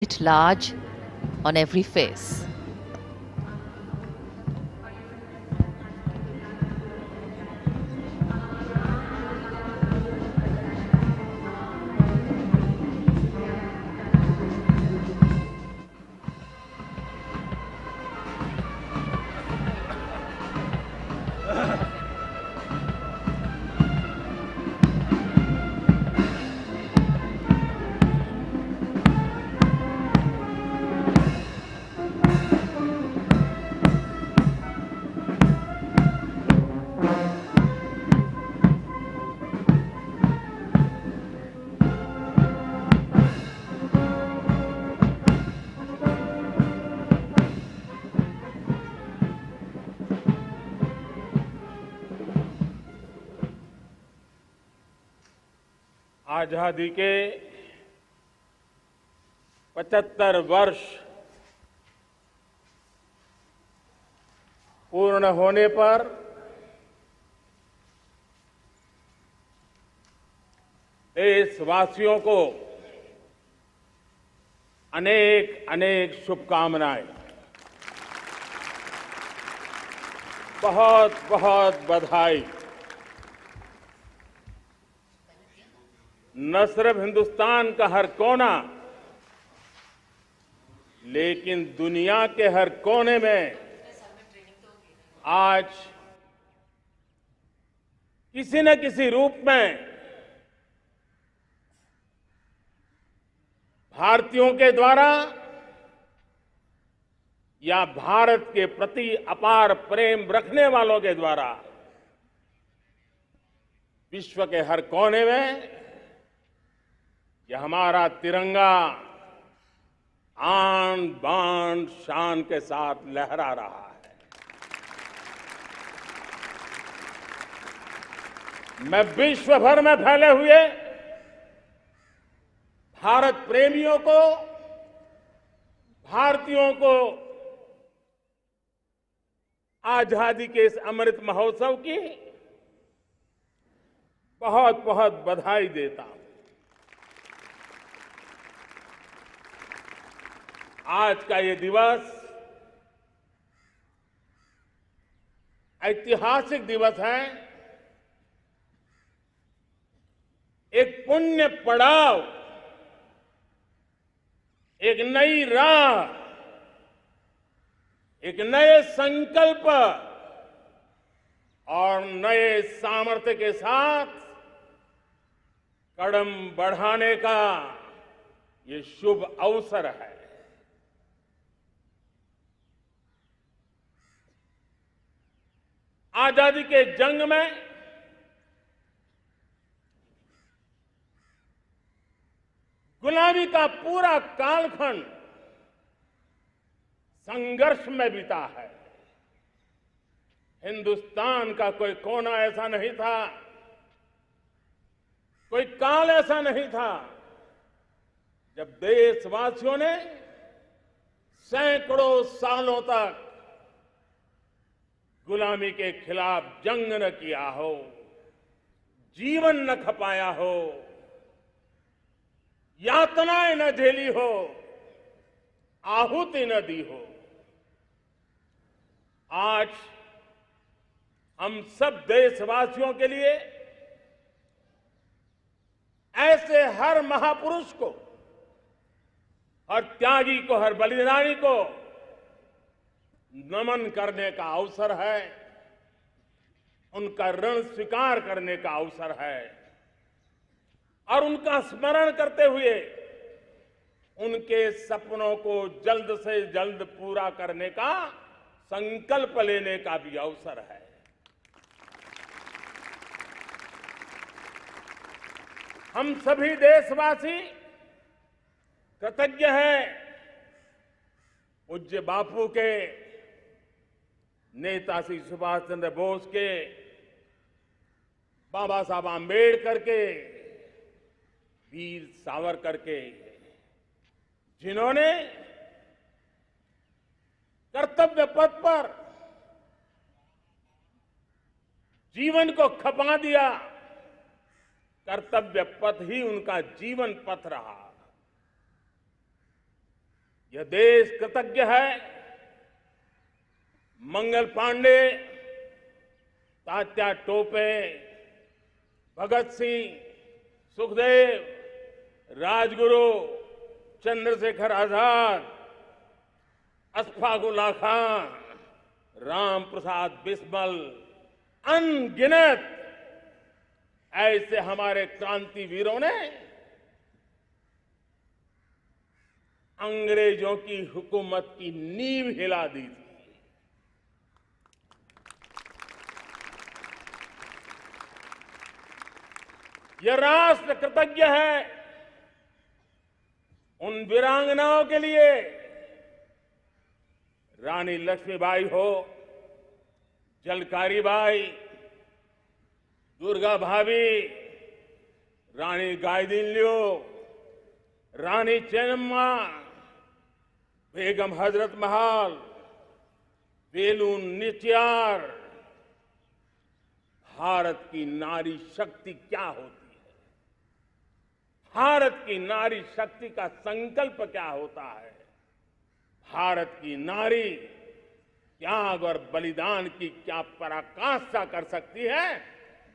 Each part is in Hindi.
It large on every face. आजादी के 75 वर्ष पूर्ण होने पर देशवासियों को अनेक अनेक शुभकामनाएं। बहुत बहुत बधाई। न सिर्फ हिंदुस्तान का हर कोना, लेकिन दुनिया के हर कोने में आज किसी न किसी रूप में भारतीयों के द्वारा या भारत के प्रति अपार प्रेम रखने वालों के द्वारा विश्व के हर कोने में यह हमारा तिरंगा आन बान शान के साथ लहरा रहा है। मैं विश्व भर में फैले हुए भारत प्रेमियों को, भारतीयों को आजादी के इस अमृत महोत्सव की बहुत बहुत बधाई देता हूं। आज का ये दिवस ऐतिहासिक दिवस है। एक पुण्य पड़ाव, एक नई राह, एक नए संकल्प और नए सामर्थ्य के साथ कदम बढ़ाने का ये शुभ अवसर है। आजादी के जंग में गुलामी का पूरा कालखंड संघर्ष में बीता है। हिंदुस्तान का कोई कोना ऐसा नहीं था, कोई काल ऐसा नहीं था जब देशवासियों ने सैकड़ों सालों तक गुलामी के खिलाफ जंग न किया हो, जीवन न खपाया हो, यातनाएं न झेली हो, आहुति न दी हो। आज हम सब देशवासियों के लिए ऐसे हर महापुरुष को, हर त्यागी को, हर बलिदानी को नमन करने का अवसर है, उनका ऋण स्वीकार करने का अवसर है और उनका स्मरण करते हुए उनके सपनों को जल्द से जल्द पूरा करने का संकल्प लेने का भी अवसर है। हम सभी देशवासी कृतज्ञ हैं पूज्य बापू के, नेताजी सुभाष चंद्र बोस के, बाबा साहब आंबेडकर के, वीर सावरकर के, जिन्होंने कर्तव्य पथ पर जीवन को खपा दिया। कर्तव्य पथ ही उनका जीवन पथ रहा। यह देश कृतज्ञ है मंगल पांडे, तात्या टोपे, भगत सिंह, सुखदेव, राजगुरु, चंद्रशेखर आजाद, अशफाक उल्लाह खान, राम प्रसाद बिस्मिल, अनगिनत ऐसे हमारे क्रांतिवीरों ने अंग्रेजों की हुकूमत की नींव हिला दी थी। यह राष्ट्र कृतज्ञ है उन वीरांगनाओं के लिए, रानी लक्ष्मीबाई हो, झलकारी बाई, दुर्गा भाभी, रानी गाइदिन्लियो, रानी चेन्नम्मा, बेगम हजरत महल, वेलू निचियार। भारत की नारी शक्ति क्या होती है, भारत की नारी शक्ति का संकल्प क्या होता है, भारत की नारी त्याग और बलिदान की क्या पराकाष्ठा कर सकती है,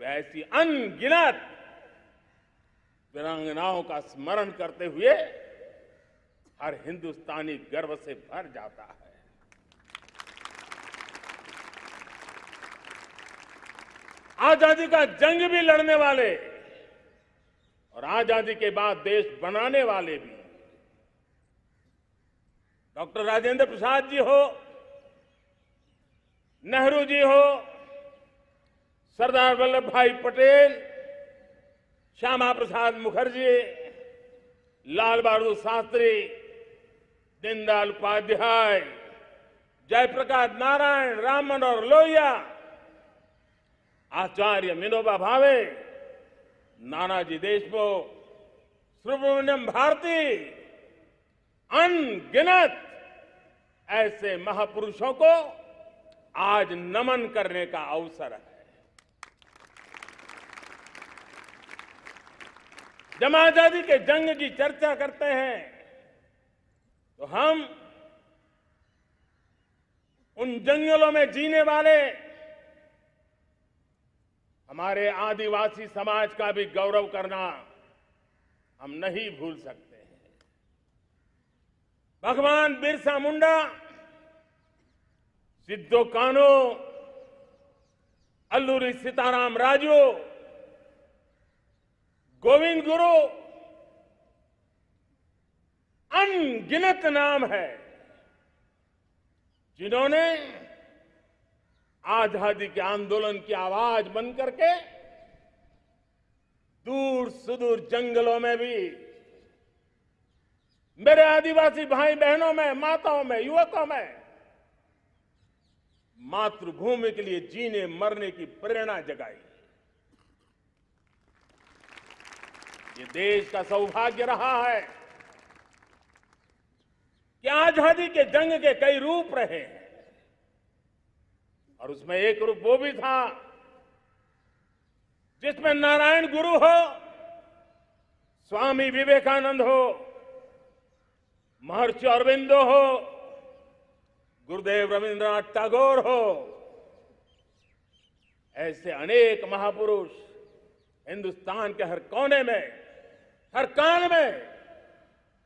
वैसी अनगिनत वीरांगनाओं का स्मरण करते हुए हर हिंदुस्तानी गर्व से भर जाता है। आजादी का जंग भी लड़ने वाले और आजादी के बाद देश बनाने वाले भी, डॉक्टर राजेंद्र प्रसाद जी हो, नेहरू जी हो, सरदार वल्लभ भाई पटेल, श्यामा प्रसाद मुखर्जी, लाल बहादुर शास्त्री, दीनदयाल उपाध्याय, जयप्रकाश नारायण, राम मनोहर लोहिया, आचार्य विनोबा भावे, नानाजी देशमुख, सुब्रमण्यम भारती, अनगिनत ऐसे महापुरुषों को आज नमन करने का अवसर है। जब आजादी के जंग की चर्चा करते हैं तो हम उन जंगलों में जीने वाले हमारे आदिवासी समाज का भी गौरव करना हम नहीं भूल सकते हैं। भगवान बिरसा मुंडा, सिद्धो कान्हू, अल्लूरी सीताराम राजू, गोविंद गुरु, अनगिनत नाम है जिन्होंने आजादी के आंदोलन की आवाज बन करके दूर सुदूर जंगलों में भी मेरे आदिवासी भाई बहनों में, माताओं में, युवकों में मातृभूमि के लिए जीने मरने की प्रेरणा जगाई। ये देश का सौभाग्य रहा है कि आजादी के जंग के कई रूप रहे हैं और उसमें एक रूप वो भी था जिसमें नारायण गुरु हो, स्वामी विवेकानंद हो, महर्षि अरविंदो हो, गुरुदेव रविंद्रनाथ टैगोर हो, ऐसे अनेक महापुरुष हिंदुस्तान के हर कोने में, हर काल में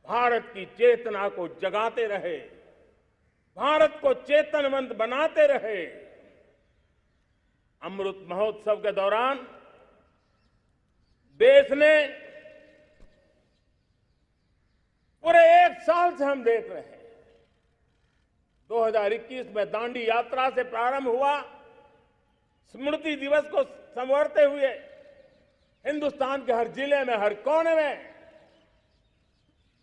भारत की चेतना को जगाते रहे, भारत को चेतनवंत बनाते रहे। अमृत महोत्सव के दौरान देश ने पूरे एक साल से हम देख रहे हैं, 2021 में दांडी यात्रा से प्रारंभ हुआ, स्मृति दिवस को संवारते हुए हिंदुस्तान के हर जिले में, हर कोने में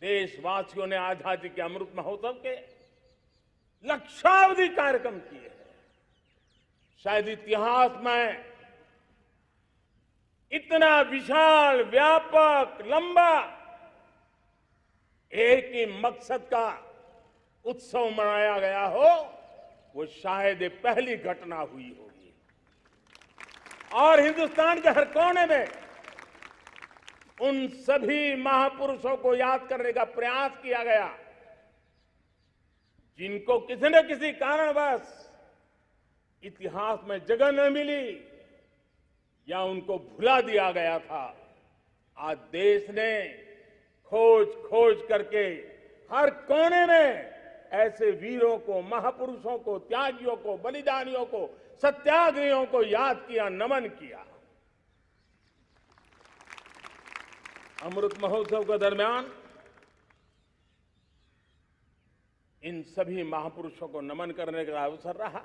देशवासियों ने आजादी के अमृत महोत्सव के लक्षावधि कार्यक्रम किए। शायद इतिहास में इतना विशाल, व्यापक, लंबा एक ही मकसद का उत्सव मनाया गया हो, वो शायद ये पहली घटना हुई होगी। और हिंदुस्तान के हर कोने में उन सभी महापुरुषों को याद करने का प्रयास किया गया जिनको किसी न किसी कारणवश इतिहास में जगह न मिली या उनको भुला दिया गया था, आज देश ने खोज खोज करके हर कोने में ऐसे वीरों को, महापुरुषों को, त्यागियों को, बलिदानियों को, सत्याग्रहियों को याद किया, नमन किया। अमृत महोत्सव के दरमियान इन सभी महापुरुषों को नमन करने का अवसर रहा।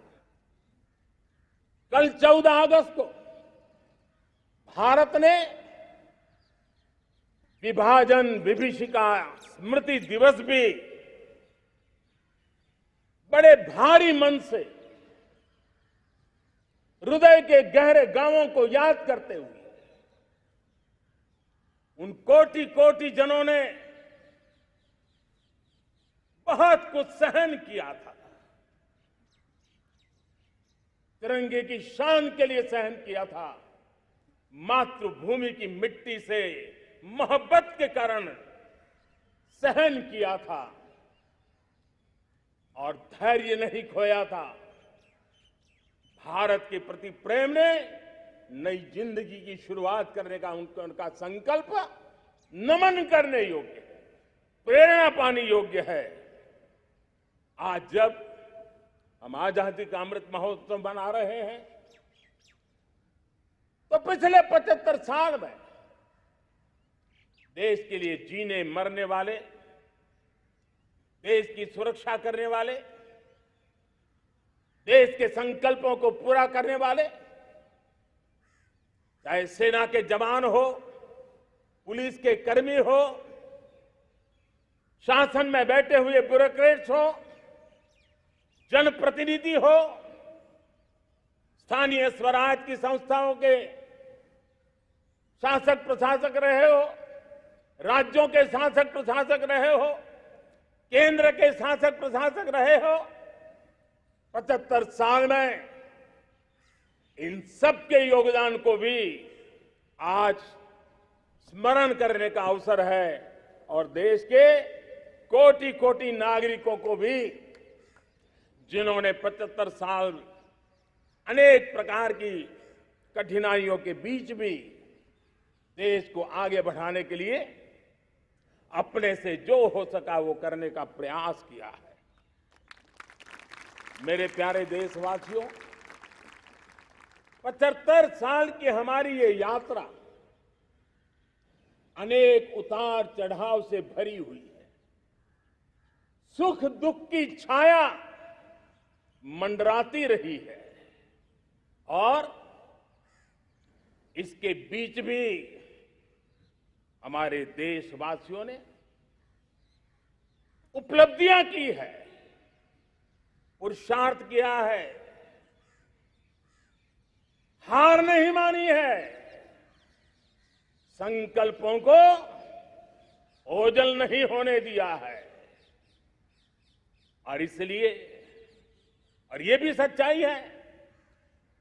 कल 14 अगस्त को भारत ने विभाजन विभीषिका स्मृति दिवस भी बड़े भारी मन से हृदय के गहरे गांवों को याद करते हुए उन कोटि कोटि जनों ने बहुत कुछ सहन किया था, तिरंगे की शान के लिए सहन किया था, मातृभूमि की मिट्टी से मोहब्बत के कारण सहन किया था और धैर्य नहीं खोया था। भारत के प्रति प्रेम ने नई जिंदगी की शुरुआत करने का उनका संकल्प नमन करने योग्य है, प्रेरणा पाने योग्य है। आज जब हम आजादी का अमृत महोत्सव मना रहे हैं तो पिछले 75 साल में देश के लिए जीने मरने वाले, देश की सुरक्षा करने वाले, देश के संकल्पों को पूरा करने वाले, चाहे सेना के जवान हो, पुलिस के कर्मी हो, शासन में बैठे हुए ब्यूरोक्रेट्स हो, जनप्रतिनिधि हो, स्थानीय स्वराज की संस्थाओं के शासक प्रशासक रहे हो, राज्यों के शासक प्रशासक रहे हो, केंद्र के शासक प्रशासक रहे हो, 75 साल में इन सबके योगदान को भी आज स्मरण करने का अवसर है और देश के कोटि कोटि नागरिकों को भी जिन्होंने 75 साल अनेक प्रकार की कठिनाइयों के बीच भी देश को आगे बढ़ाने के लिए अपने से जो हो सका वो करने का प्रयास किया है। मेरे प्यारे देशवासियों, 75 साल की हमारी ये यात्रा अनेक उतार चढ़ाव से भरी हुई है। सुख दुख की छाया मंडराती रही है और इसके बीच भी हमारे देशवासियों ने उपलब्धियां की है, पुरुषार्थ किया है, हार नहीं मानी है, संकल्पों को ओझल नहीं होने दिया है। और इसलिए और ये भी सच्चाई है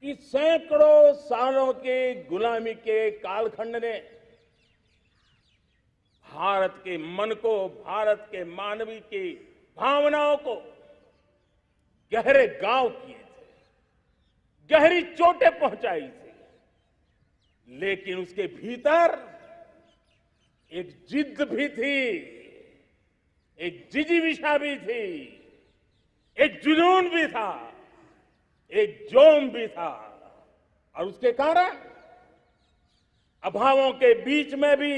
कि सैकड़ों सालों के गुलामी के कालखंड ने भारत के मन को, भारत के मानवीय की भावनाओं को गहरे घाव किए थे, गहरी चोटें पहुंचाई थी, लेकिन उसके भीतर एक जिद भी थी, एक जिजीविषा भी थी, एक जुनून भी था, एक जोम भी था। और उसके कारण अभावों के बीच में भी,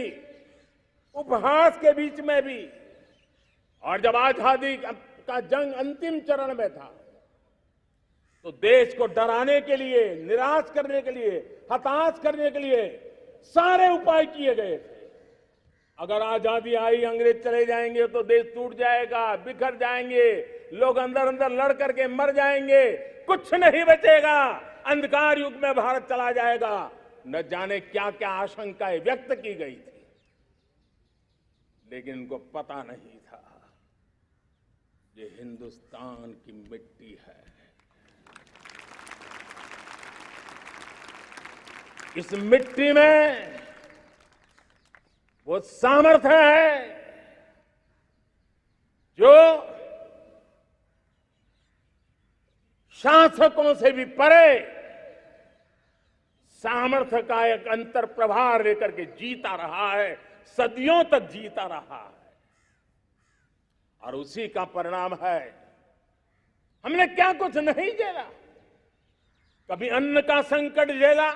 उपहास के बीच में भी, और जब आजादी का जंग अंतिम चरण में था तो देश को डराने के लिए, निराश करने के लिए, हताश करने के लिए सारे उपाय किए गए थे। अगर आजादी आई, अंग्रेज चले जाएंगे तो देश टूट जाएगा, बिखर जाएंगे, लोग अंदर अंदर लड़ करके मर जाएंगे, कुछ नहीं बचेगा, अंधकार युग में भारत चला जाएगा। न जाने क्या क्या आशंकाएं व्यक्त की गई थी, लेकिन उनको पता नहीं था ये हिंदुस्तान की मिट्टी है, इस मिट्टी में वो सामर्थ्य है जो शासकों से भी परे सामर्थ्य का एक अंतर प्रभार लेकर के जीता रहा है, सदियों तक जीता रहा है। और उसी का परिणाम है, हमने क्या कुछ नहीं झेला। कभी अन्न का संकट झेला,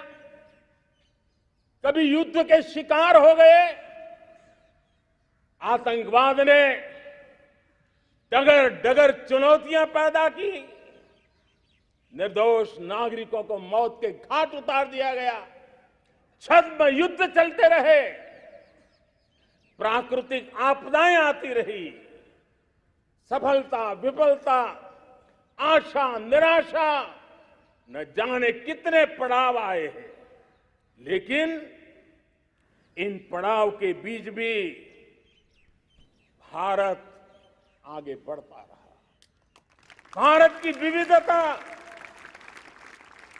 कभी युद्ध के शिकार हो गए, आतंकवाद ने डगर डगर चुनौतियां पैदा की, निर्दोष नागरिकों को मौत के घाट उतार दिया गया, छद्म युद्ध चलते रहे, प्राकृतिक आपदाएं आती रही, सफलता विफलता, आशा निराशा, न जाने कितने पड़ाव आए हैं। लेकिन इन पड़ाव के बीच भी भारत आगे बढ़ता रहा। भारत की विविधता,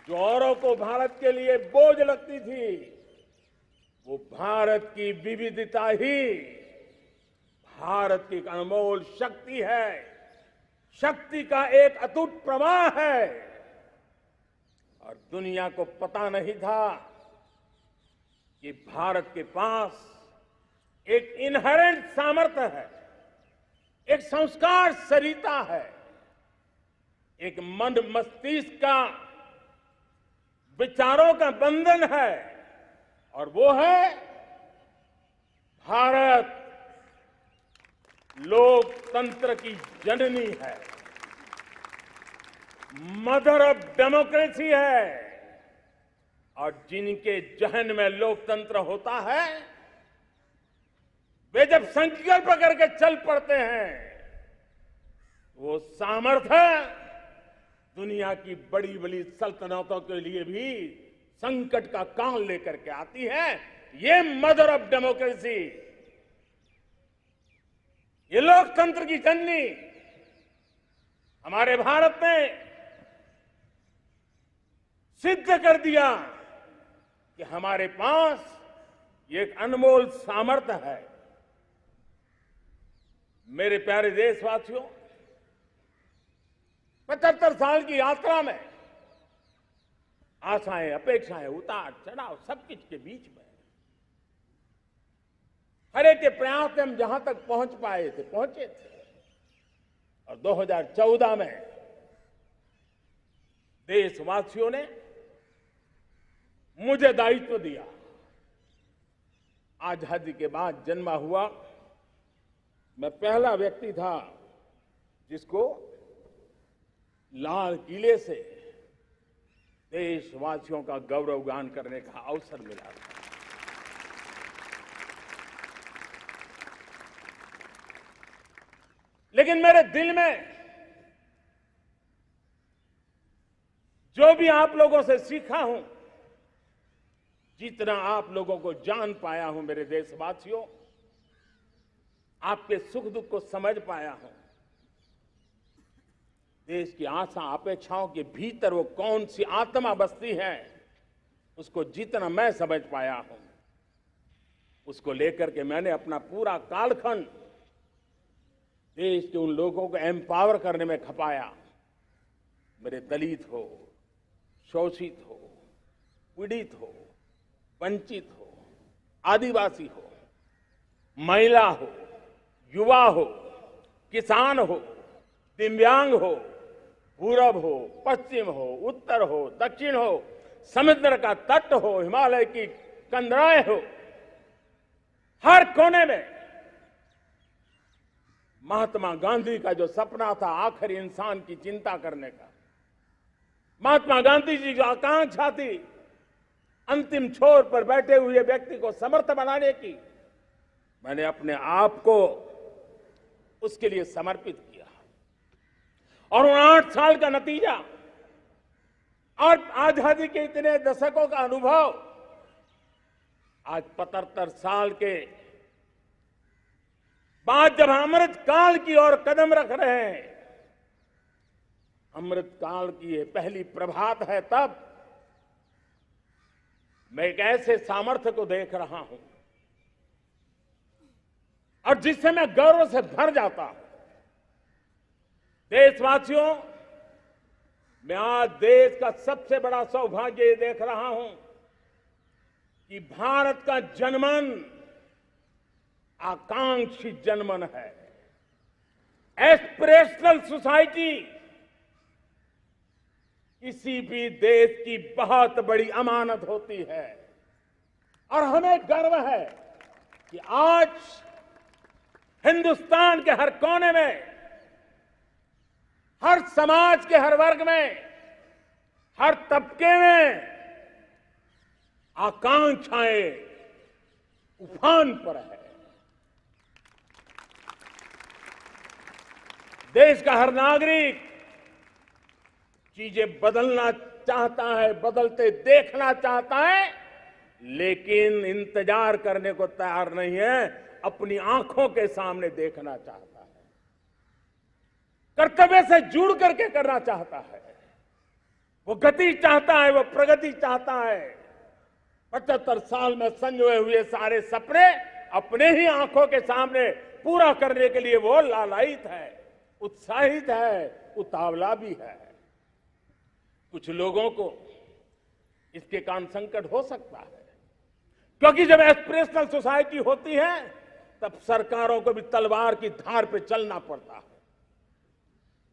जो औरों को भारत के लिए बोझ लगती थी, वो भारत की विविधता ही भारत की एक अनमोल शक्ति है, शक्ति का एक अटूट प्रवाह है। और दुनिया को पता नहीं था कि भारत के पास एक इनहेरेंट सामर्थ्य है, एक संस्कार सरिता है, एक मन मस्तिष्क का विचारों का बंधन है, और वो है भारत लोकतंत्र की जननी है, मदर ऑफ डेमोक्रेसी है। और जिनके जहन में लोकतंत्र होता है, वे जब संकल्प करके चल पड़ते हैं, वो सामर्थ्य दुनिया की बड़ी बड़ी सल्तनतों के लिए भी संकट का काल लेकर के आती है। ये मदर ऑफ डेमोक्रेसी, ये लोकतंत्र की जननी हमारे भारत ने सिद्ध कर दिया कि हमारे पास ये एक अनमोल सामर्थ्य है। मेरे प्यारे देशवासियों, 75 साल की यात्रा में आशाएं, अपेक्षाएं, उतार चढ़ाव, सब कुछ के बीच में हर एक के प्रयास से हम जहां तक पहुंच पाए थे, पहुंचे थे। और 2014 में देशवासियों ने मुझे दायित्व दिया। आजादी के बाद जन्मा हुआ मैं पहला व्यक्ति था जिसको लाल किले से देशवासियों का गौरवगान करने का अवसर मिला था। लेकिन मेरे दिल में जो भी आप लोगों से सीखा हूं, जितना आप लोगों को जान पाया हूं, मेरे देशवासियों, आपके सुख दुख को समझ पाया हूं, देश की आशा अपेक्षाओं के भीतर वो कौन सी आत्मा बसती है, उसको जितना मैं समझ पाया हूं, उसको लेकर के मैंने अपना पूरा कालखंड देश के उन लोगों को एम्पावर करने में खपाया। मेरे दलित हो, शोषित हो, पीड़ित हो, वंचित हो, आदिवासी हो, महिला हो, युवा हो, किसान हो, दिव्यांग हो, पूरब हो, पश्चिम हो, उत्तर हो, दक्षिण हो, समुद्र का तट हो, हिमालय की कंदराएं हो, हर कोने में महात्मा गांधी का जो सपना था आखिर इंसान की चिंता करने का, महात्मा गांधी जी जो आकांक्षा थी अंतिम छोर पर बैठे हुए व्यक्ति को समर्थ बनाने की, मैंने अपने आप को उसके लिए समर्पित किया। और उन 8 साल का नतीजा और आजादी के इतने दशकों का अनुभव आज 75 साल के बाद जब अमृत काल की ओर कदम रख रहे हैं, अमृत काल की ये पहली प्रभात है, तब मैं एक ऐसे सामर्थ्य को देख रहा हूं और जिससे मैं गर्व से भर जाता हूं। देशवासियों, मैं आज देश का सबसे बड़ा सौभाग्य ये देख रहा हूं कि भारत का जनमन आकांक्षी जनमन है। एस्पिरेशनल सोसाइटी किसी भी देश की बहुत बड़ी अमानत होती है और हमें गर्व है कि आज हिंदुस्तान के हर कोने में, हर समाज के हर वर्ग में, हर तबके में आकांक्षाएं उफान पर है। देश का हर नागरिक चीजें बदलना चाहता है, बदलते देखना चाहता है, लेकिन इंतजार करने को तैयार नहीं है, अपनी आंखों के सामने देखना चाहता है, कर्तव्य से जुड़ करके करना चाहता है, वो गति चाहता है, वो प्रगति चाहता है। 75 साल में संजोए हुए सारे सपने अपने ही आंखों के सामने पूरा करने के लिए वो लालायित है, उत्साहित है, उतावला भी है। कुछ लोगों को इसके कारण संकट हो सकता है, क्योंकि जब एस्पिरेशनल सोसाइटी होती है तब सरकारों को भी तलवार की धार पे चलना पड़ता है,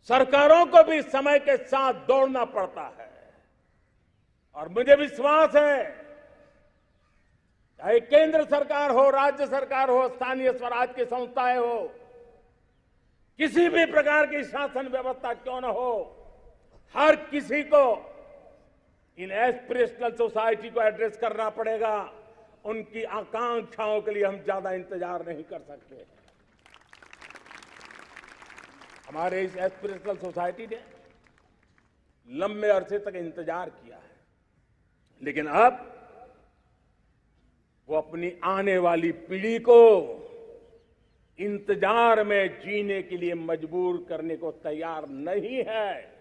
सरकारों को भी समय के साथ दौड़ना पड़ता है। और मुझे विश्वास है, चाहे केंद्र सरकार हो, राज्य सरकार हो, स्थानीय स्वराज की संस्थाएं हो, किसी भी प्रकार की शासन व्यवस्था क्यों न हो, हर किसी को इन एस्पिरेशनल सोसाइटी को एड्रेस करना पड़ेगा। उनकी आकांक्षाओं के लिए हम ज्यादा इंतजार नहीं कर सकते। हमारे इस एस्पिरेशनल सोसाइटी ने लंबे अरसे तक इंतजार किया है, लेकिन अब वो अपनी आने वाली पीढ़ी को इंतजार में जीने के लिए मजबूर करने को तैयार नहीं है।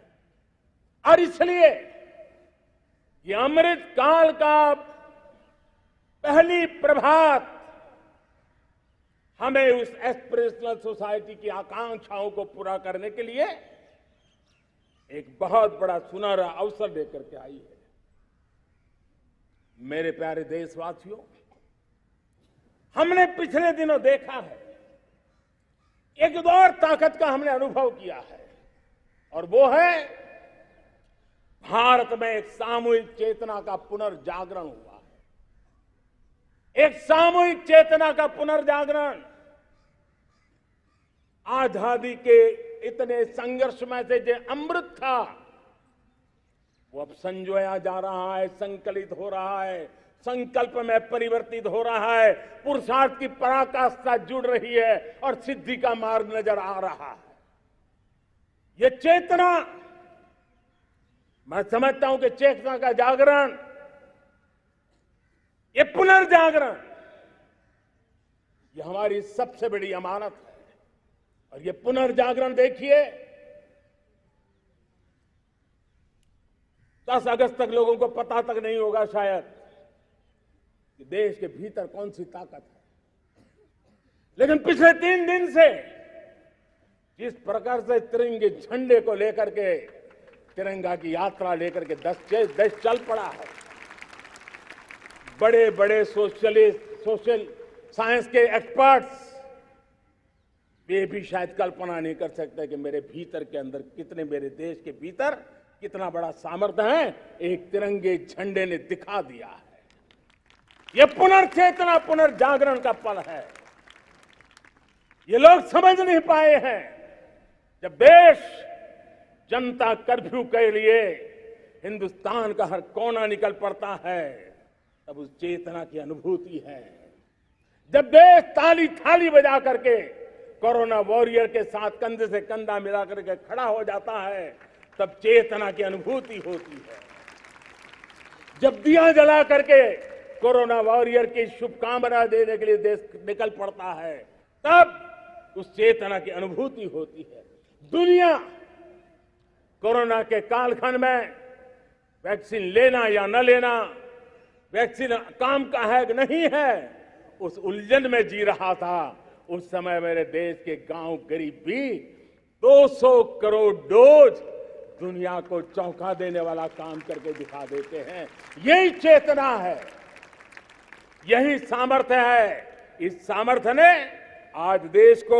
और इसलिए ये अमृत काल का पहली प्रभात हमें उस एस्पिरेशनल सोसाइटी की आकांक्षाओं को पूरा करने के लिए एक बहुत बड़ा सुनहरा अवसर देकर के आई है। मेरे प्यारे देशवासियों, हमने पिछले दिनों देखा है, एक और ताकत का हमने अनुभव किया है, और वो है भारत में एक सामूहिक चेतना का पुनर्जागरण हुआ है। एक सामूहिक चेतना का पुनर्जागरण आजादी के इतने संघर्ष में से जो अमृत था वो अब संजोया जा रहा है, संकलित हो रहा है, संकल्प में परिवर्तित हो रहा है, पुरुषार्थ की पराकाष्ठा जुड़ रही है और सिद्धि का मार्ग नजर आ रहा है। ये चेतना, मैं समझता हूं कि चेतना का जागरण, ये पुनर्जागरण, ये हमारी सबसे बड़ी अमानत है। और ये पुनर्जागरण देखिए, 10 अगस्त तक लोगों को पता तक नहीं होगा शायद कि देश के भीतर कौन सी ताकत है, लेकिन पिछले 3 दिन से जिस प्रकार से तिरंगे झंडे को लेकर के, तिरंगा की यात्रा लेकर के देश चल पड़ा है, बड़े बड़े सोशल साइंस के एक्सपर्ट्स वे भी शायद कल्पना नहीं कर सकते कि मेरे भीतर के अंदर कितने, मेरे देश के भीतर कितना बड़ा सामर्थ्य है, एक तिरंगे झंडे ने दिखा दिया है। यह पुनर्चेतना, पुनर्जागरण का पल है। ये लोग समझ नहीं पाए हैं, जब देश जनता कर्फ्यू के लिए हिंदुस्तान का हर कोना निकल पड़ता है, तब उस चेतना की अनुभूति है। जब देश ताली थाली बजा करके कोरोना वॉरियर के साथ कंधे से कंधा मिला करके खड़ा हो जाता है, तब चेतना की अनुभूति होती है। जब दिया जला करके कोरोना वॉरियर की शुभकामना देने के लिए देश निकल पड़ता है, तब उस चेतना की अनुभूति होती है। दुनिया कोरोना के कालखंड में वैक्सीन लेना या न लेना, वैक्सीन काम का है कि नहीं है, उस उलझन में जी रहा था। उस समय मेरे देश के गांव गरीब भी 200 करोड़ डोज दुनिया को चौंका देने वाला काम करके दिखा देते हैं। यही चेतना है, यही सामर्थ्य है। इस सामर्थ्य ने आज देश को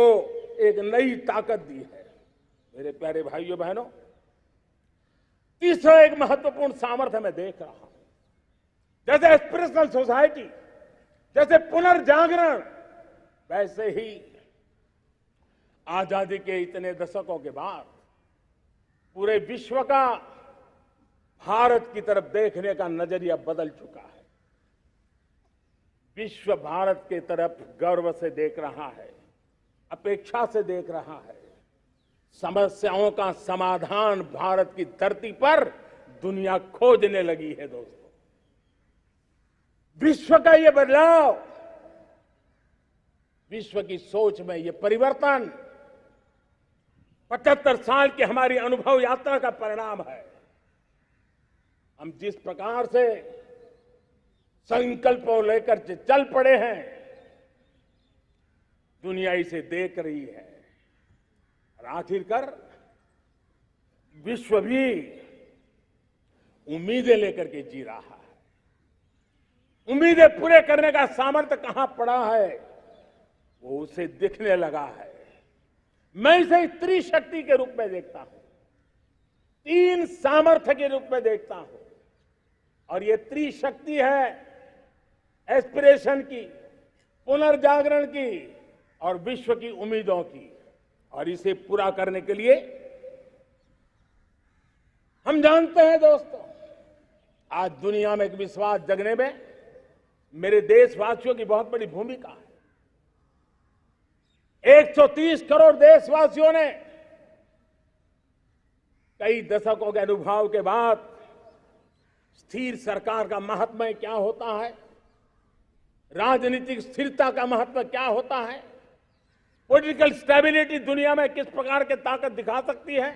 एक नई ताकत दी है। मेरे प्यारे भाइयों बहनों, तीसरा एक महत्वपूर्ण सामर्थ्य मैं देख रहा हूं। जैसे एस्पिरेशनल सोसाइटी, जैसे पुनर्जागरण, वैसे ही आजादी के इतने दशकों के बाद पूरे विश्व का भारत की तरफ देखने का नजरिया बदल चुका है। विश्व भारत की तरफ गर्व से देख रहा है, अपेक्षा से देख रहा है। समस्याओं का समाधान भारत की धरती पर दुनिया खोजने लगी है। दोस्तों, विश्व का ये बदलाव, विश्व की सोच में ये परिवर्तन 75 साल की हमारी अनुभव यात्रा का परिणाम है। हम जिस प्रकार से संकल्पों लेकर चल पड़े हैं, दुनिया इसे देख रही है और आखिरकार विश्व भी उम्मीदें लेकर के जी रहा है। उम्मीदें पूरे करने का सामर्थ्य कहां पड़ा है, वो उसे दिखने लगा है। मैं इसे त्रिशक्ति के रूप में देखता हूं, 3 सामर्थ्य के रूप में देखता हूं। और ये त्रिशक्ति है एस्पिरेशन की, पुनर्जागरण की और विश्व की उम्मीदों की। और इसे पूरा करने के लिए हम जानते हैं दोस्तों, आज दुनिया में एक विश्वास जगने में मेरे देशवासियों की बहुत बड़ी भूमिका है। 130 करोड़ देशवासियों ने कई दशकों के अनुभव के बाद स्थिर सरकार का महत्व क्या होता है, राजनीतिक स्थिरता का महत्व क्या होता है, पॉलिटिकल स्टेबिलिटी दुनिया में किस प्रकार की ताकत दिखा सकती है,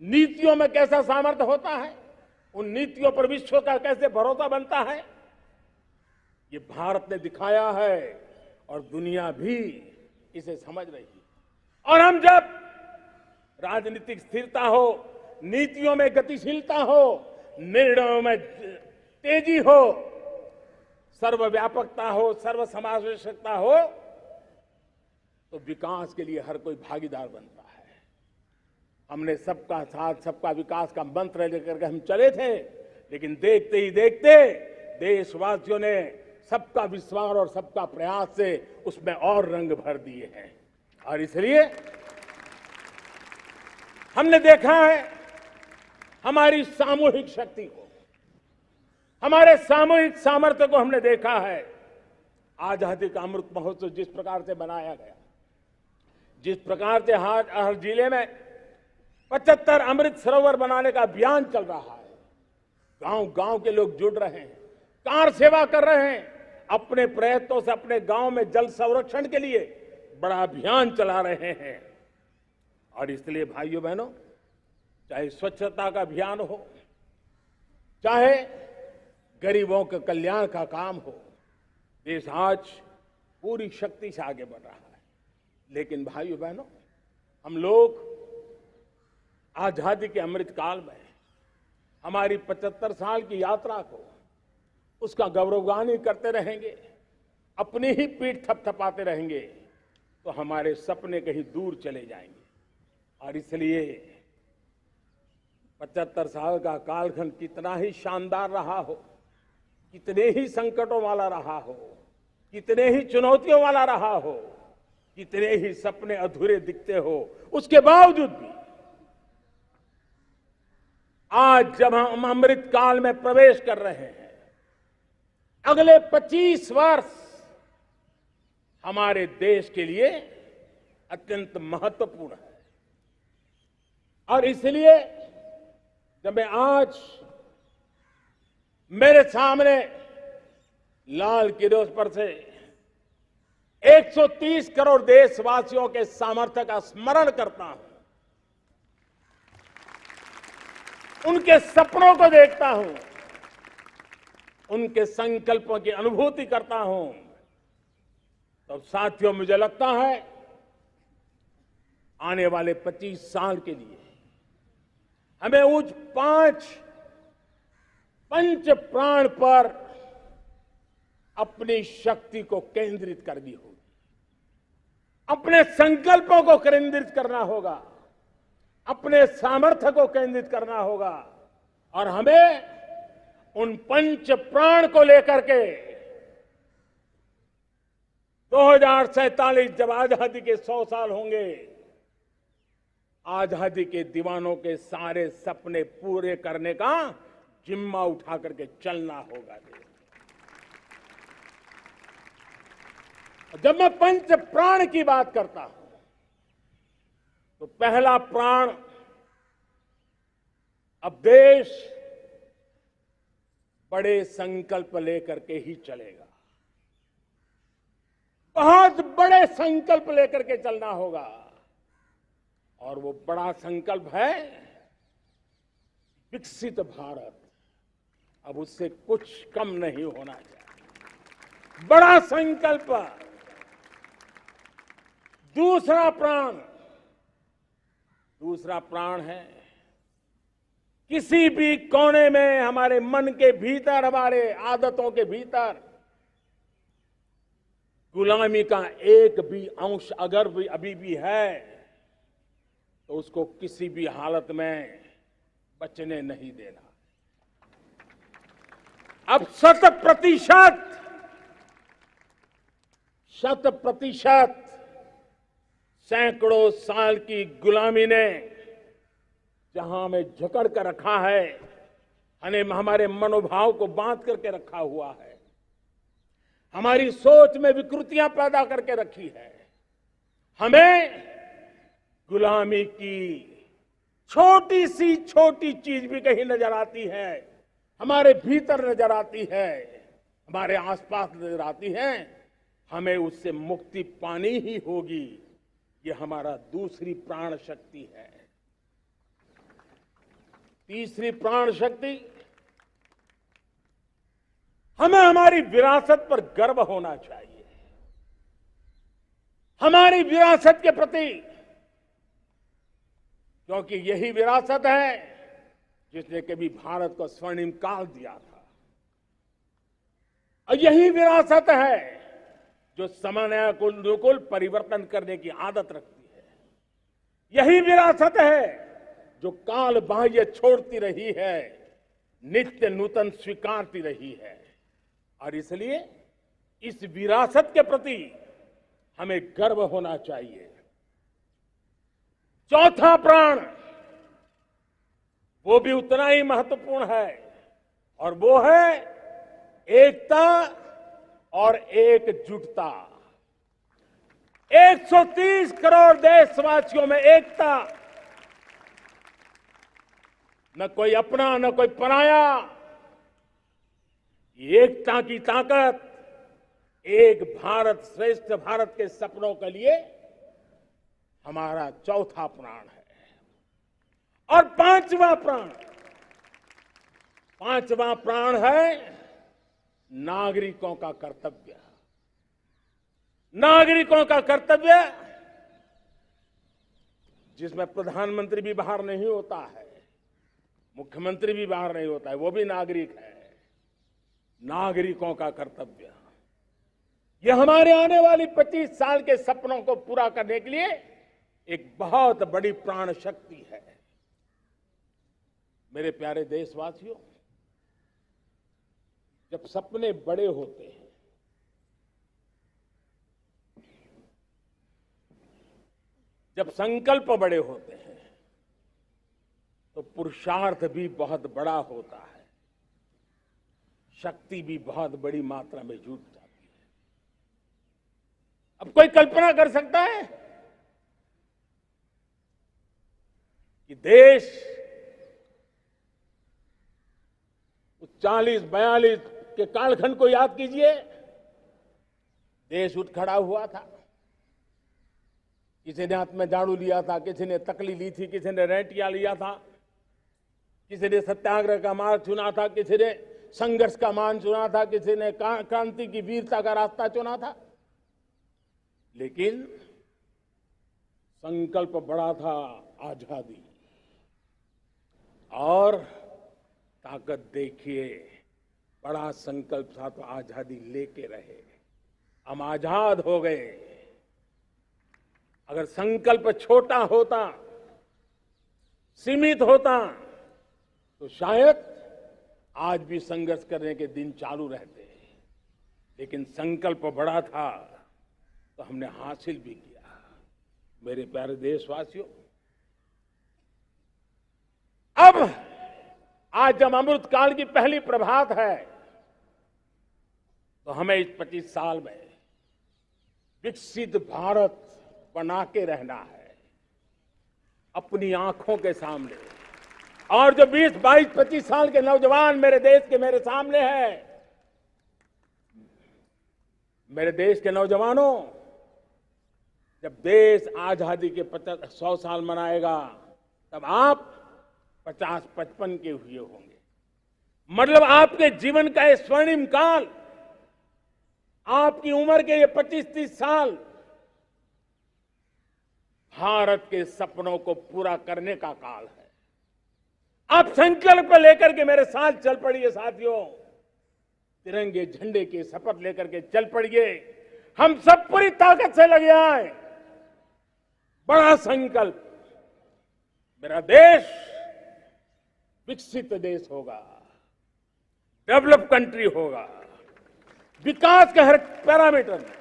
नीतियों में कैसा सामर्थ्य होता है, उन नीतियों पर विश्व का कैसे भरोसा बनता है, ये भारत ने दिखाया है और दुनिया भी इसे समझ रही है। और हम जब राजनीतिक स्थिरता हो, नीतियों में गतिशीलता हो, निर्णयों में तेजी हो, सर्वव्यापकता हो, सर्वसमावेशकता हो, तो विकास के लिए हर कोई भागीदार बनता है। हमने सबका साथ सबका विकास का मंत्र लेकर के हम चले थे, लेकिन देखते ही देखते देशवासियों ने सबका विश्वास और सबका प्रयास से उसमें और रंग भर दिए हैं। और इसलिए हमने देखा है हमारी सामूहिक शक्ति को, हमारे सामूहिक सामर्थ्य को हमने देखा है। आजादी का अमृत महोत्सव जिस प्रकार से बनाया गया, जिस प्रकार से हर जिले में 75 अमृत सरोवर बनाने का अभियान चल रहा है, गांव गांव के लोग जुड़ रहे हैं, कार सेवा कर रहे हैं, अपने प्रयत्नों से अपने गांव में जल संरक्षण के लिए बड़ा अभियान चला रहे हैं। और इसलिए भाइयों बहनों, चाहे स्वच्छता का अभियान हो, चाहे गरीबों के कल्याण का काम हो, देश आज पूरी शक्ति से आगे बढ़ रहा है। लेकिन भाइयों बहनों, हम लोग आजादी के अमृत काल में हमारी 75 साल की यात्रा को, उसका गौरवगान करते रहेंगे, अपनी ही पीठ थपथपाते रहेंगे, तो हमारे सपने कहीं दूर चले जाएंगे। और इसलिए 75 साल का कालखंड कितना ही शानदार रहा हो, कितने ही संकटों वाला रहा हो, कितने ही चुनौतियों वाला रहा हो, कितने ही सपने अधूरे दिखते हो, उसके बावजूद भी आज जब हम अमृत काल में प्रवेश कर रहे हैं, अगले 25 वर्ष हमारे देश के लिए अत्यंत महत्वपूर्ण है। और इसलिए जब मैं आज मेरे सामने लाल किले पर से 130 करोड़ देशवासियों के सामर्थ्य का स्मरण करता हूं, उनके सपनों को देखता हूं, उनके संकल्पों की अनुभूति करता हूं, तो साथियों मुझे लगता है आने वाले 25 साल के लिए हमें उस पंच प्राण पर अपनी शक्ति को केंद्रित करनी होगी, अपने संकल्पों को केंद्रित करना होगा, अपने सामर्थ्य को केंद्रित करना होगा और हमें उन पंच प्राण को लेकर के 2047 जब आजादी के 100 साल होंगे, आजादी के दीवानों के सारे सपने पूरे करने का जिम्मा उठा करके चलना होगा। जब मैं पंच प्राण की बात करता हूं तो पहला प्राण, अब देश बड़े संकल्प लेकर के ही चलेगा, बहुत बड़े संकल्प लेकर के चलना होगा और वो बड़ा संकल्प है विकसित भारत। अब उससे कुछ कम नहीं होना चाहिए, बड़ा संकल्प। दूसरा प्राण है किसी भी कोने में, हमारे मन के भीतर, हमारे आदतों के भीतर गुलामी का एक भी अंश अगर भी अभी भी है तो उसको किसी भी हालत में बचने नहीं देना। अब 100% सैकड़ों साल की गुलामी ने जहां हमें जकड़ कर रखा है, हमारे मनोभाव को बांध करके रखा हुआ है, हमारी सोच में विकृतियां पैदा करके रखी है, हमें गुलामी की छोटी चीज भी कहीं नजर आती है, हमारे भीतर नजर आती है, हमारे आसपास नजर आती है, हमें उससे मुक्ति पानी ही होगी। ये हमारा दूसरी प्राण शक्ति है। तीसरी प्राण शक्ति, हमें हमारी विरासत पर गर्व होना चाहिए, हमारी विरासत के प्रति, क्योंकि यही विरासत है जिसने कभी भारत को स्वर्णिम काल दिया था, और यही विरासत है जो समयानुकूल परिवर्तन करने की आदत रखती है, यही विरासत है जो काल बाह्य छोड़ती रही है, नित्य नूतन स्वीकारती रही है। और इसलिए इस विरासत के प्रति हमें गर्व होना चाहिए। चौथा प्राण, वो भी उतना ही महत्वपूर्ण है और वो है एकता और एकजुटता। 130 करोड़ देशवासियों में एकता, न कोई अपना न कोई पराया। एकता की ताकत एक भारत श्रेष्ठ भारत के सपनों के लिए हमारा चौथा प्राण है। और पांचवा प्राण है नागरिकों का कर्तव्य। नागरिकों का कर्तव्य जिसमें प्रधानमंत्री भी बाहर नहीं होता है, मुख्यमंत्री भी बाहर नहीं होता है, वो भी नागरिक है। नागरिकों का कर्तव्य, यह हमारे आने वाली 25 साल के सपनों को पूरा करने के लिए एक बहुत बड़ी प्राण शक्ति है। मेरे प्यारे देशवासियों, जब सपने बड़े होते हैं, जब संकल्प बड़े होते हैं, तो पुरुषार्थ भी बहुत बड़ा होता है, शक्ति भी बहुत बड़ी मात्रा में जुट जाती है। अब कोई कल्पना कर सकता है कि देश 40-42 के कालखंड को याद कीजिए, देश उठ खड़ा हुआ था। किसी ने हाथ में झाड़ू लिया था, किसी ने तकली ली थी, किसी ने रेंटिया लिया था, किसी ने सत्याग्रह का मार्ग चुना था, किसी ने संघर्ष का मान चुना था, किसी ने क्रांति की वीरता का रास्ता चुना था। लेकिन संकल्प बड़ा था आजादी। और ताकत देखिए, बड़ा संकल्प था तो आजादी लेके रहे, हम आजाद हो गए। अगर संकल्प छोटा होता, सीमित होता, तो शायद आज भी संघर्ष करने के दिन चालू रहते। लेकिन संकल्प बड़ा था तो हमने हासिल भी किया। मेरे प्यारे देशवासियों, अब आज जब अमृत काल की पहली प्रभात है, तो हमें इस 25 साल में विकसित भारत बना के रहना है, अपनी आंखों के सामने। और जो 20, 22, 25 साल के नौजवान मेरे देश के मेरे सामने हैं, मेरे देश के नौजवानों, जब देश आजादी के 100 साल मनाएगा, तब आप 50-55 के हुए होंगे। मतलब आपके जीवन का ये स्वर्णिम काल, आपकी उम्र के ये 25-30 साल भारत के सपनों को पूरा करने का काल है। आप संकल्प लेकर के मेरे साथ चल पड़िए साथियों, तिरंगे झंडे की शपथ लेकर के चल पड़िए। हम सब पूरी ताकत से लगे आए। बड़ा संकल्प, मेरा देश विकसित देश होगा, डेवलप कंट्री होगा। विकास के हर पैरामीटर में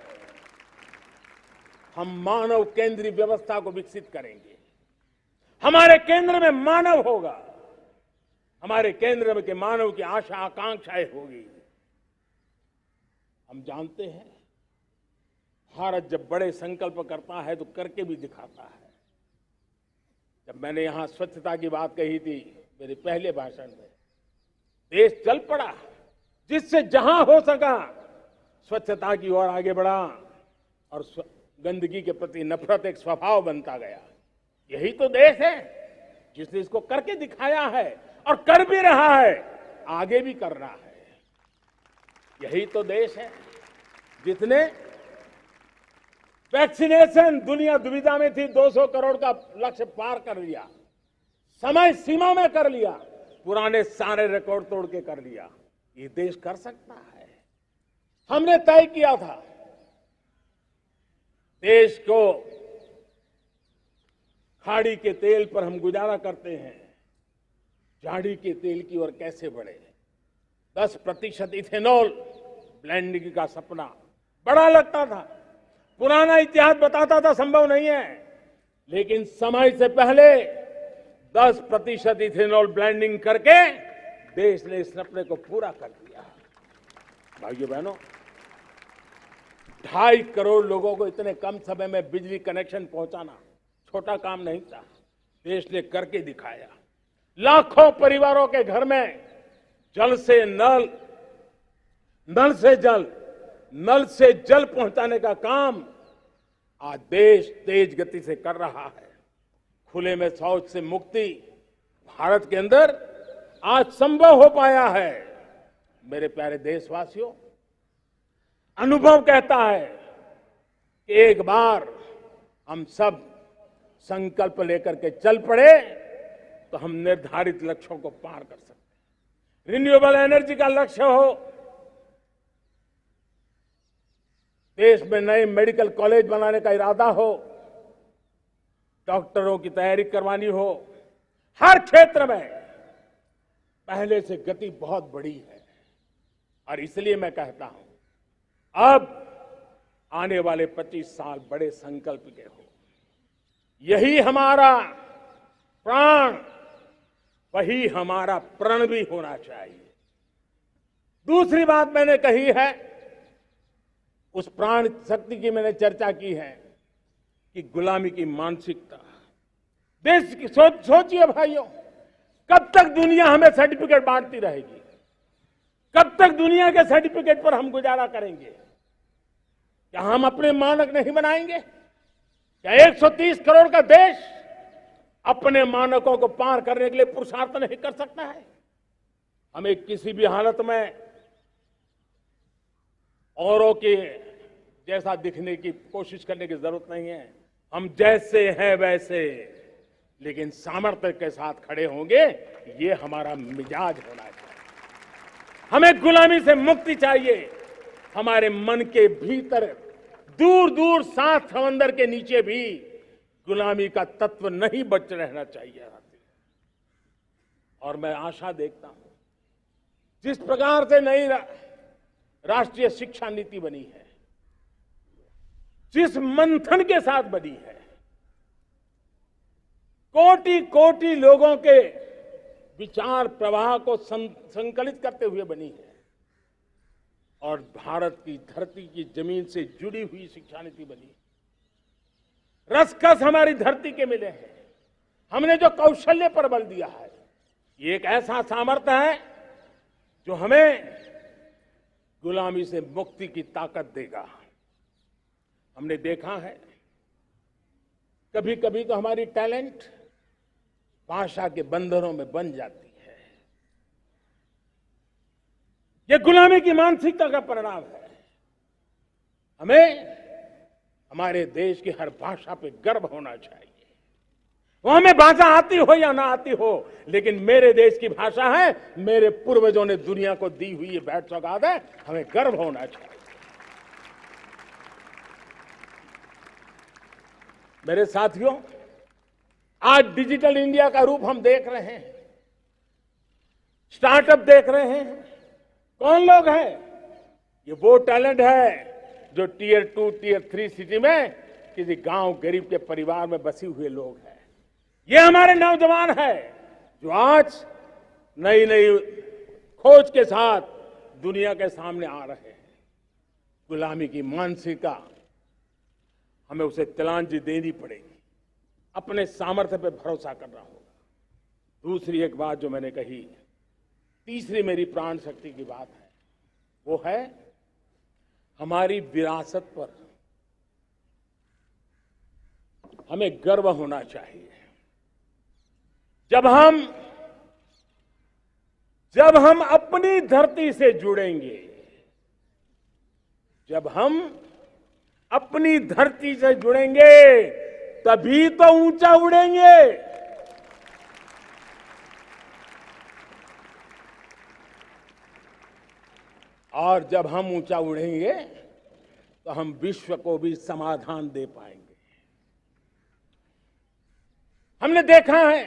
हम मानव केंद्रीय व्यवस्था को विकसित करेंगे। हमारे केंद्र में मानव होगा, हमारे केंद्र में के मानव की आशा आकांक्षाएं होगी। हम जानते हैं, भारत जब बड़े संकल्प करता है तो करके भी दिखाता है। जब मैंने यहां स्वच्छता की बात कही थी मेरे पहले भाषण में, देश चल पड़ा, जिससे जहां हो सका स्वच्छता की ओर आगे बढ़ा, और गंदगी के प्रति नफरत एक स्वभाव बनता गया। यही तो देश है जिसने इसको करके दिखाया है, और कर भी रहा है, आगे भी कर रहा है। यही तो देश है जिसने वैक्सीनेशन, दुनिया दुविधा में थी, 200 करोड़ का लक्ष्य पार कर लिया, समय सीमा में कर लिया, पुराने सारे रिकॉर्ड तोड़ के कर लिया। ये देश कर सकता है। हमने तय किया था देश को, खाड़ी के तेल पर हम गुजारा करते हैं, झाड़ी के तेल की ओर कैसे बढ़े। 10% इथेनॉल ब्लेंडिंग का सपना बड़ा लगता था, पुराना इतिहास बताता था संभव नहीं है, लेकिन समय से पहले 10% इथेनॉल ब्लेंडिंग करके देश ने इस सपने को पूरा कर दिया। भाइयों बहनों, 2.5 करोड़ लोगों को इतने कम समय में बिजली कनेक्शन पहुंचाना छोटा काम नहीं था, देश ने करके दिखाया। लाखों परिवारों के घर में जल से नल, नल से जल, नल से जल पहुंचाने का काम आज देश तेज गति से कर रहा है। खुले में शौच से मुक्ति भारत के अंदर आज संभव हो पाया है। मेरे प्यारे देशवासियों, अनुभव कहता है कि एक बार हम सब संकल्प लेकर के चल पड़े तो हम निर्धारित लक्ष्यों को पार कर सकते हैं। रिन्यूएबल एनर्जी का लक्ष्य हो, देश में नए मेडिकल कॉलेज बनाने का इरादा हो, डॉक्टरों की तैयारी करवानी हो, हर क्षेत्र में पहले से गति बहुत बड़ी है। और इसलिए मैं कहता हूं, अब आने वाले 25 साल बड़े संकल्प के हो। यही हमारा प्राण, वही हमारा प्रण भी होना चाहिए। दूसरी बात मैंने कही है, उस प्राण शक्ति की मैंने चर्चा की है कि गुलामी की मानसिकता। देश की सोचिए भाइयों, कब तक दुनिया हमें सर्टिफिकेट बांटती रहेगी? कब तक दुनिया के सर्टिफिकेट पर हम गुजारा करेंगे? क्या हम अपने मानक नहीं बनाएंगे? क्या 130 करोड़ का देश अपने मानकों को पार करने के लिए पुरुषार्थ नहीं कर सकता है? हमें किसी भी हालत में औरों के जैसा दिखने की कोशिश करने की जरूरत नहीं है। हम जैसे हैं वैसे लेकिन सामर्थ्य के साथ खड़े होंगे, ये हमारा मिजाज होना चाहिए। हमें गुलामी से मुक्ति चाहिए। हमारे मन के भीतर दूर दूर 7 समंदर के नीचे भी गुलामी का तत्व नहीं बच रहना चाहिए। और मैं आशा देखता हूं, जिस प्रकार से नई राष्ट्रीय शिक्षा नीति बनी है, जिस मंथन के साथ बनी है, कोटि कोटि लोगों के विचार प्रवाह को संकलित करते हुए बनी है, और भारत की धरती की जमीन से जुड़ी हुई शिक्षा नीति बनी है। रसकस हमारी धरती के मिले हैं। हमने जो कौशल्य पर बल दिया है, ये एक ऐसा सामर्थ्य है जो हमें गुलामी से मुक्ति की ताकत देगा। हमने देखा है, कभी कभी तो हमारी टैलेंट भाषा के बंधनों में बन जाती है। यह गुलामी की मानसिकता का परिणाम है। हमें हमारे देश की हर भाषा पे गर्व होना चाहिए। वो हमें भाषा आती हो या ना आती हो, लेकिन मेरे देश की भाषा है, मेरे पूर्वजों ने दुनिया को दी हुई ये भेंट सौगात है, हमें गर्व होना चाहिए। मेरे साथियों, आज डिजिटल इंडिया का रूप हम देख रहे हैं, स्टार्टअप देख रहे हैं। कौन लोग हैं? ये वो टैलेंट है जो टियर 2, टियर 3 सिटी में किसी गांव गरीब के परिवार में बसे हुए लोग हैं। ये हमारे नौजवान हैं जो आज नई नई खोज के साथ दुनिया के सामने आ रहे हैं। गुलामी की मानसिकता हमें उसे तिलांजलि देनी पड़ेगी। अपने सामर्थ्य पे भरोसा करना होगा। दूसरी एक बात जो मैंने कही, तीसरी मेरी प्राण शक्ति की बात है, वो है हमारी विरासत पर हमें गर्व होना चाहिए। जब हम अपनी धरती से जुड़ेंगे, जब हम अपनी धरती से जुड़ेंगे, तभी तो ऊंचा उड़ेंगे। और जब हम ऊंचा उड़ेंगे तो हम विश्व को भी समाधान दे पाएंगे। हमने देखा है,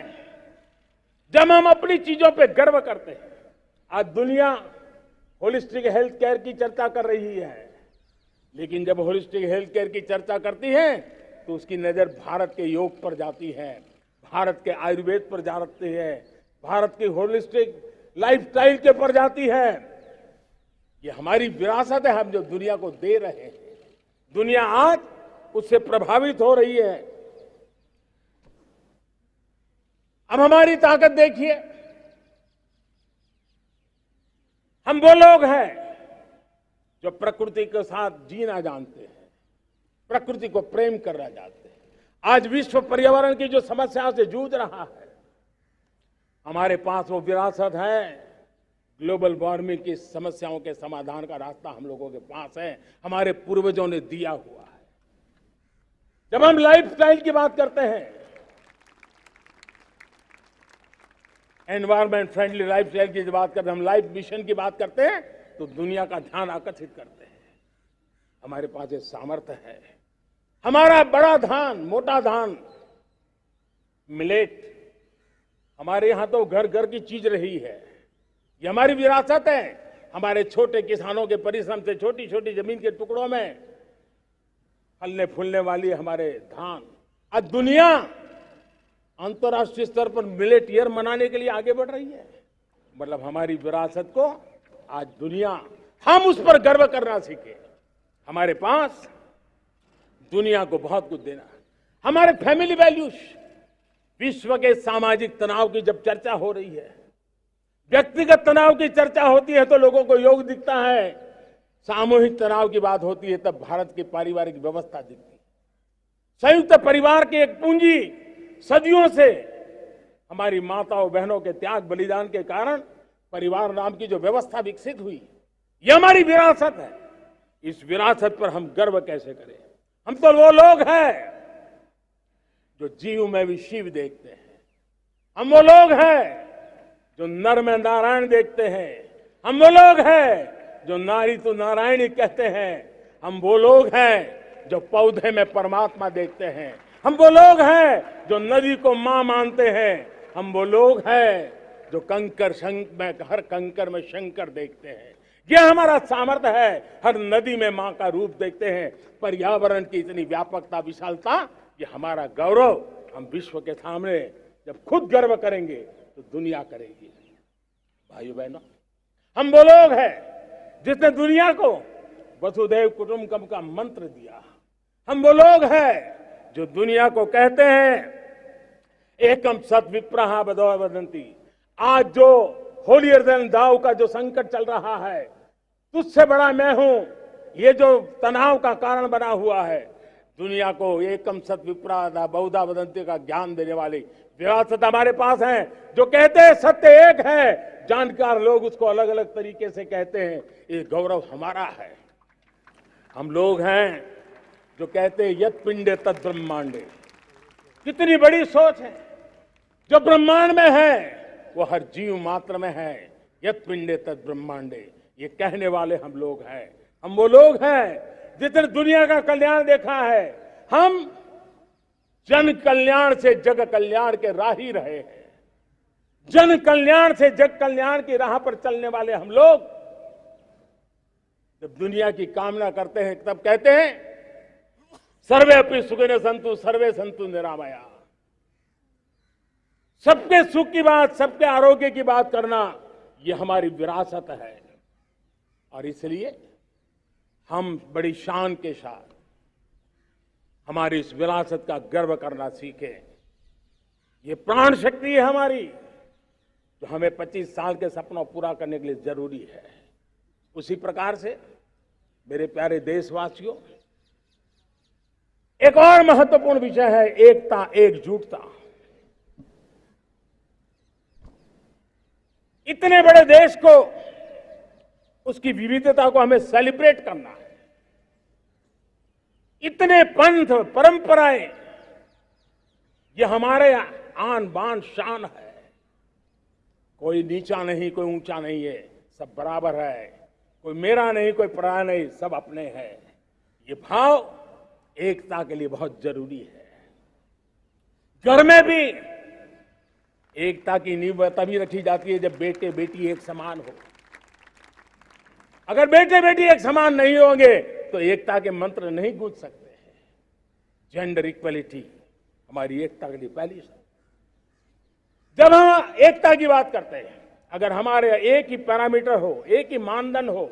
जब हम अपनी चीजों पे गर्व करते हैं, आज दुनिया होलिस्टिक हेल्थ केयर की चर्चा कर रही है, लेकिन जब होलिस्टिक हेल्थ केयर की चर्चा करती है तो उसकी नजर भारत के योग पर जाती है, भारत के आयुर्वेद पर जाती है, भारत की होलिस्टिक लाइफस्टाइल के पर जाती है। ये हमारी विरासत है, हम जो दुनिया को दे रहे हैं। दुनिया आज उससे प्रभावित हो रही है। अब हमारी ताकत देखिए, हम वो लोग हैं जो प्रकृति के साथ जीना जानते हैं, प्रकृति को प्रेम करना जानते हैं। आज विश्व पर्यावरण की जो समस्याओं से जूझ रहा है, हमारे पास वो विरासत है। ग्लोबल वार्मिंग की समस्याओं के समाधान का रास्ता हम लोगों के पास है, हमारे पूर्वजों ने दिया हुआ है। जब हम लाइफस्टाइल की बात करते हैं, एनवायरमेंट फ्रेंडली लाइफस्टाइल की बात करते हैं, हम लाइफ मिशन की बात करते हैं, तो दुनिया का ध्यान आकर्षित करते हैं। हमारे पास ये सामर्थ्य है। हमारा बड़ा धान, मोटा धान, मिलेट, हमारे यहां तो घर घर की चीज रही है। ये हमारी विरासत है। हमारे छोटे किसानों के परिश्रम से छोटी छोटी जमीन के टुकड़ों में फलने फूलने वाली हमारे धान। आज दुनिया अंतर्राष्ट्रीय स्तर पर मिलेट ईयर मनाने के लिए आगे बढ़ रही है। मतलब हमारी विरासत को आज दुनिया, हम उस पर गर्व करना सीखे। हमारे पास दुनिया को बहुत कुछ देना है। हमारे फैमिली वैल्यूज, विश्व के सामाजिक तनाव की जब चर्चा हो रही है, व्यक्तिगत तनाव की चर्चा होती है तो लोगों को योग दिखता है, सामूहिक तनाव की बात होती है तब भारत की पारिवारिक व्यवस्था दिखती है। संयुक्त परिवार की एक पूंजी सदियों से हमारी माताओं बहनों के त्याग बलिदान के कारण परिवार नाम की जो व्यवस्था विकसित हुई, ये हमारी विरासत है। इस विरासत पर हम गर्व कैसे करें? हम तो वो लोग हैं जो जीव में भी शिव देखते हैं। हम वो लोग हैं जो नर में नारायण देखते हैं। हम वो लोग हैं जो नारी तो नारायणी कहते हैं। हम वो लोग हैं जो पौधे में परमात्मा देखते हैं। हम वो लोग हैं जो नदी को मां मानते हैं। हम वो लोग हैं जो हर कंकर में शंकर देखते हैं। यह हमारा सामर्थ्य है। हर नदी में मां का रूप देखते हैं। पर्यावरण की इतनी व्यापकता, विशालता, ये हमारा गौरव। हम विश्व के सामने जब खुद गर्व करेंगे तो दुनिया करेगी। भाइयों बहनों, हम वो लोग हैं जिसने दुनिया को वसुधैव कुटुंबकम का मंत्र दिया। हम वो लोग हैं जो दुनिया को कहते हैं एकम सत विप्रहा बदौ वदंती। आज जो होलियर देन दाव का जो संकट चल रहा है, तुझसे बड़ा मैं हूं, ये जो तनाव का कारण बना हुआ है, दुनिया को एकम सत विप्रा बहुधा वदंती का ज्ञान देने वाली विरासत हमारे पास है। जो कहते हैं सत्य एक है, जानकार लोग उसको अलग अलग तरीके से कहते हैं। ये गौरव हमारा है। हम लोग हैं जो कहते हैं यत पिंडे तद ब्रह्मांडे। कितनी बड़ी सोच है। जो ब्रह्मांड में है वो हर जीव मात्र में है। यत पिंडे तद ब्रह्मांडे, ये कहने वाले हम लोग हैं। हम वो लोग हैं जिसने दुनिया का कल्याण देखा है। हम जन कल्याण से जग कल्याण के राही रहे हैं। जन कल्याण से जग कल्याण की राह पर चलने वाले हम लोग जब दुनिया की कामना करते हैं तब कहते हैं सर्वे अपनी सुखिनो संतु सर्वे संतु निरामया। सबके सुख की बात, सबके आरोग्य की बात करना, यह हमारी विरासत है। और इसलिए हम बड़ी शान के साथ हमारी इस विरासत का गर्व करना सीखें। ये प्राण शक्ति है हमारी, जो हमें 25 साल के सपनों पूरा करने के लिए जरूरी है। उसी प्रकार से मेरे प्यारे देशवासियों, एक और महत्वपूर्ण विषय है एकता, एकजुटता। इतने बड़े देश को, उसकी विविधता को हमें सेलिब्रेट करना है। इतने पंथ, परंपराएं, ये हमारे आन बान शान है। कोई नीचा नहीं, कोई ऊंचा नहीं है, सब बराबर है। कोई मेरा नहीं, कोई पराया नहीं, सब अपने हैं। ये भाव एकता के लिए बहुत जरूरी है। घर में भी एकता की नींव तभी रखी जाती है जब बेटे बेटी एक समान हो। अगर बेटे बेटी एक समान नहीं होंगे तो एकता के मंत्र नहीं गूंज सकते हैं। जेंडर इक्वलिटी हमारी एकता के लिए पहली शर्त। जब हम एकता की बात करते हैं, अगर हमारे एक ही पैरामीटर हो, एक ही मानदंड हो,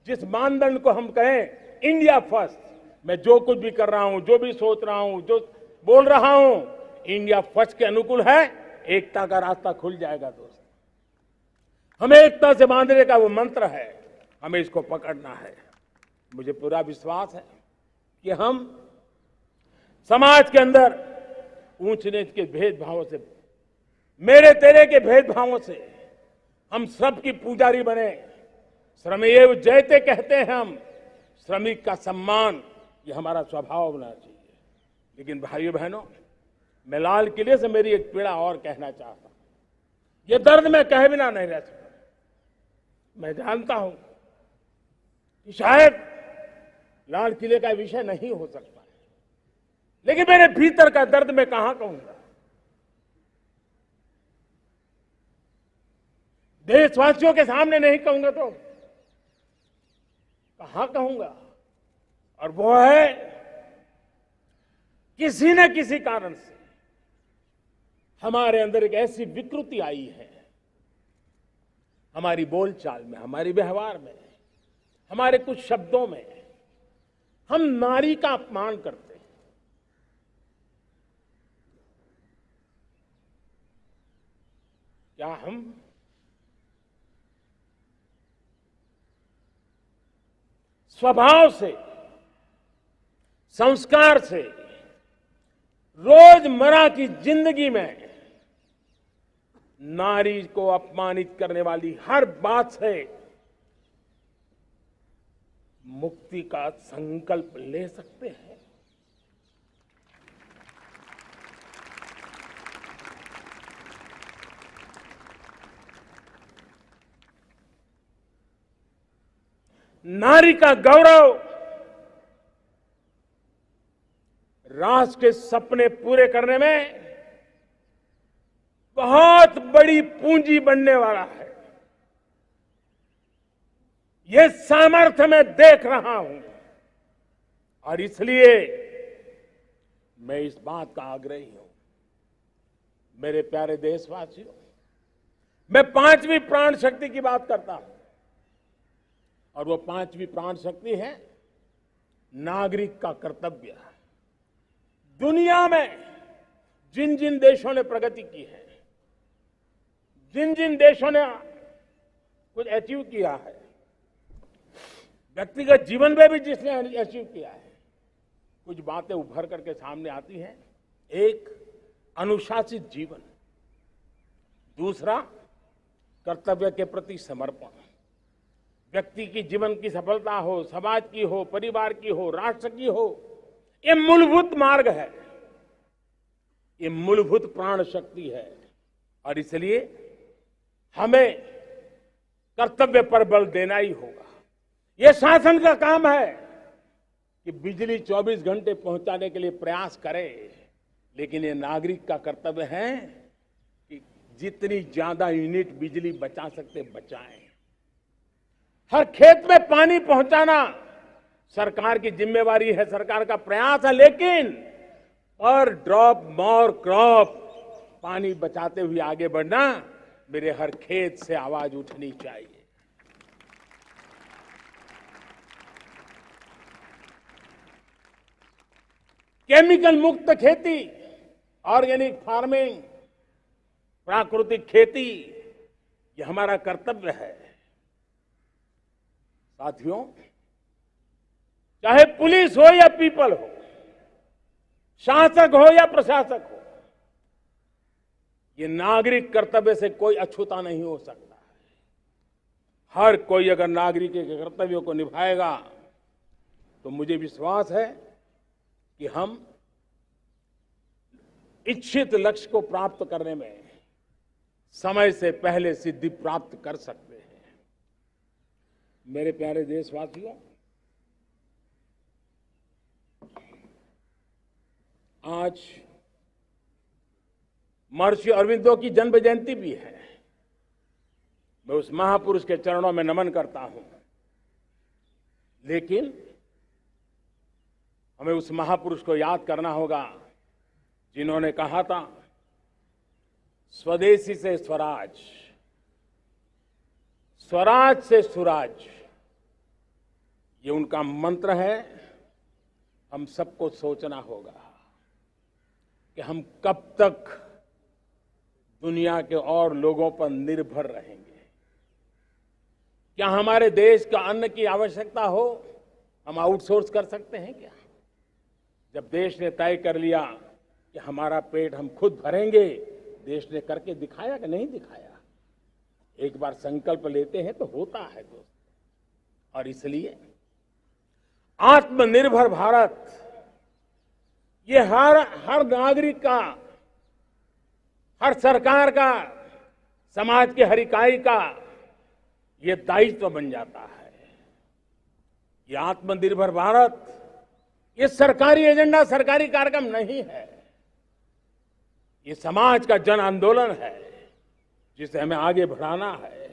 जिस मानदंड को हम कहें इंडिया फर्स्ट, मैं जो कुछ भी कर रहा हूं, जो भी सोच रहा हूं, जो बोल रहा हूं, इंडिया फर्स्ट के अनुकूल है, एकता का रास्ता खुल जाएगा। दोस्त, हमें एकता से बांधने का वो मंत्र है, हमें इसको पकड़ना है। मुझे पूरा विश्वास है कि हम समाज के अंदर ऊंच नीच के भेदभावों से, मेरे तेरे के भेदभावों से हम सबकी पुजारी बने। श्रमेव जयते कहते हैं हम, श्रमिक का सम्मान, ये हमारा स्वभाव होना चाहिए। लेकिन भाइयों बहनों, मैं लाल किले से मेरी एक पीड़ा और कहना चाहता हूं। ये दर्द मैं कहे बिना नहीं रह सकता। मैं जानता हूं कि शायद लाल किले का विषय नहीं हो सकता, लेकिन मेरे भीतर का दर्द मैं कहां कहूंगा। देशवासियों के सामने नहीं कहूंगा तो कहां कहूंगा। और वो है, किसी न किसी कारण से हमारे अंदर एक ऐसी विकृति आई है, हमारी बोलचाल में, हमारे व्यवहार में, हमारे कुछ शब्दों में, हम नारी का अपमान करते हैं। क्या हम स्वभाव से, संस्कार से, रोजमर्रा की जिंदगी में नारी को अपमानित करने वाली हर बात से मुक्ति का संकल्प ले सकते हैं? नारी का गौरव, राष्ट्र के सपने पूरे करने में बहुत बड़ी पूंजी बनने वाला है। ये सामर्थ्य मैं देख रहा हूं और इसलिए मैं इस बात का आग्रही हूं, मेरे प्यारे देशवासियों, मैं 5वीं प्राण शक्ति की बात करता हूं और वो 5वीं प्राण शक्ति है नागरिक का कर्तव्य। दुनिया में जिन जिन देशों ने प्रगति की है, जिन जिन देशों ने कुछ अचीव किया है, व्यक्तिगत जीवन में भी जिसने अचीव किया है, कुछ बातें उभर करके सामने आती हैं। एक, अनुशासित जीवन। दूसरा, कर्तव्य के प्रति समर्पण। व्यक्ति की जीवन की सफलता हो, समाज की हो, परिवार की हो, राष्ट्र की हो, ये मूलभूत मार्ग है, ये मूलभूत प्राण शक्ति है और इसलिए हमें कर्तव्य पर बल देना ही होगा। ये शासन का काम है कि बिजली 24 घंटे पहुंचाने के लिए प्रयास करे, लेकिन ये नागरिक का कर्तव्य है कि जितनी ज्यादा यूनिट बिजली बचा सकते बचाएं। हर खेत में पानी पहुंचाना सरकार की जिम्मेवारी है, सरकार का प्रयास है, लेकिन पर ड्रॉप मोर क्रॉप, पानी बचाते हुए आगे बढ़ना, मेरे हर खेत से आवाज उठनी चाहिए। केमिकल मुक्त खेती, ऑर्गेनिक फार्मिंग, प्राकृतिक खेती, ये हमारा कर्तव्य है। साथियों, चाहे पुलिस हो या पीपल हो, शासक हो या प्रशासक हो, ये नागरिक कर्तव्य से कोई अछूता नहीं हो सकता है। हर कोई अगर नागरिक के कर्तव्यों को निभाएगा तो मुझे विश्वास है कि हम इच्छित लक्ष्य को प्राप्त करने में समय से पहले सिद्धि प्राप्त कर सकते हैं। मेरे प्यारे देशवासियों, आज महर्षि अरविंदो की जन्म जयंती भी है। मैं उस महापुरुष के चरणों में नमन करता हूं, लेकिन हमें उस महापुरुष को याद करना होगा जिन्होंने कहा था, स्वदेशी से स्वराज, स्वराज से सुराज। ये उनका मंत्र है। हम सबको सोचना होगा कि हम कब तक दुनिया के और लोगों पर निर्भर रहेंगे। क्या हमारे देश का अन्न की आवश्यकता हो, हम आउटसोर्स कर सकते हैं क्या? जब देश ने तय कर लिया कि हमारा पेट हम खुद भरेंगे, देश ने करके दिखाया कि नहीं दिखाया? एक बार संकल्प लेते हैं तो होता है दोस्त। और इसलिए आत्मनिर्भर भारत, ये हर नागरिक का, हर सरकार का, समाज के हर इकाई का ये दायित्व बन जाता है। ये आत्मनिर्भर भारत, ये सरकारी एजेंडा, सरकारी कार्यक्रम नहीं है। ये समाज का जन आंदोलन है जिसे हमें आगे बढ़ाना है।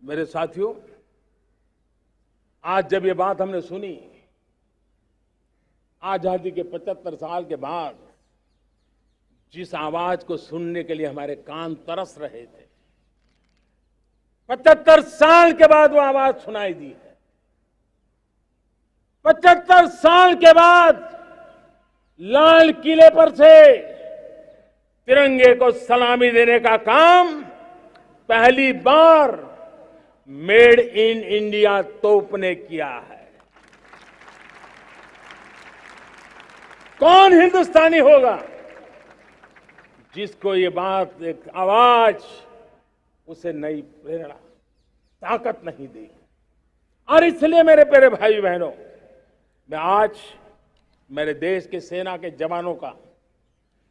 मेरे साथियों, आज जब ये बात हमने सुनी, आजादी के 75 साल के बाद जिस आवाज को सुनने के लिए हमारे कान तरस रहे थे, 75 साल के बाद वो आवाज सुनाई दी है। 75 साल के बाद लाल किले पर से तिरंगे को सलामी देने का काम पहली बार मेड इन इंडिया तोप ने किया है। कौन हिंदुस्तानी होगा जिसको ये बात, एक आवाज उसे नई प्रेरणा, ताकत नहीं देगी? और इसलिए मेरे प्यारे भाई बहनों, मैं आज मेरे देश के सेना के जवानों का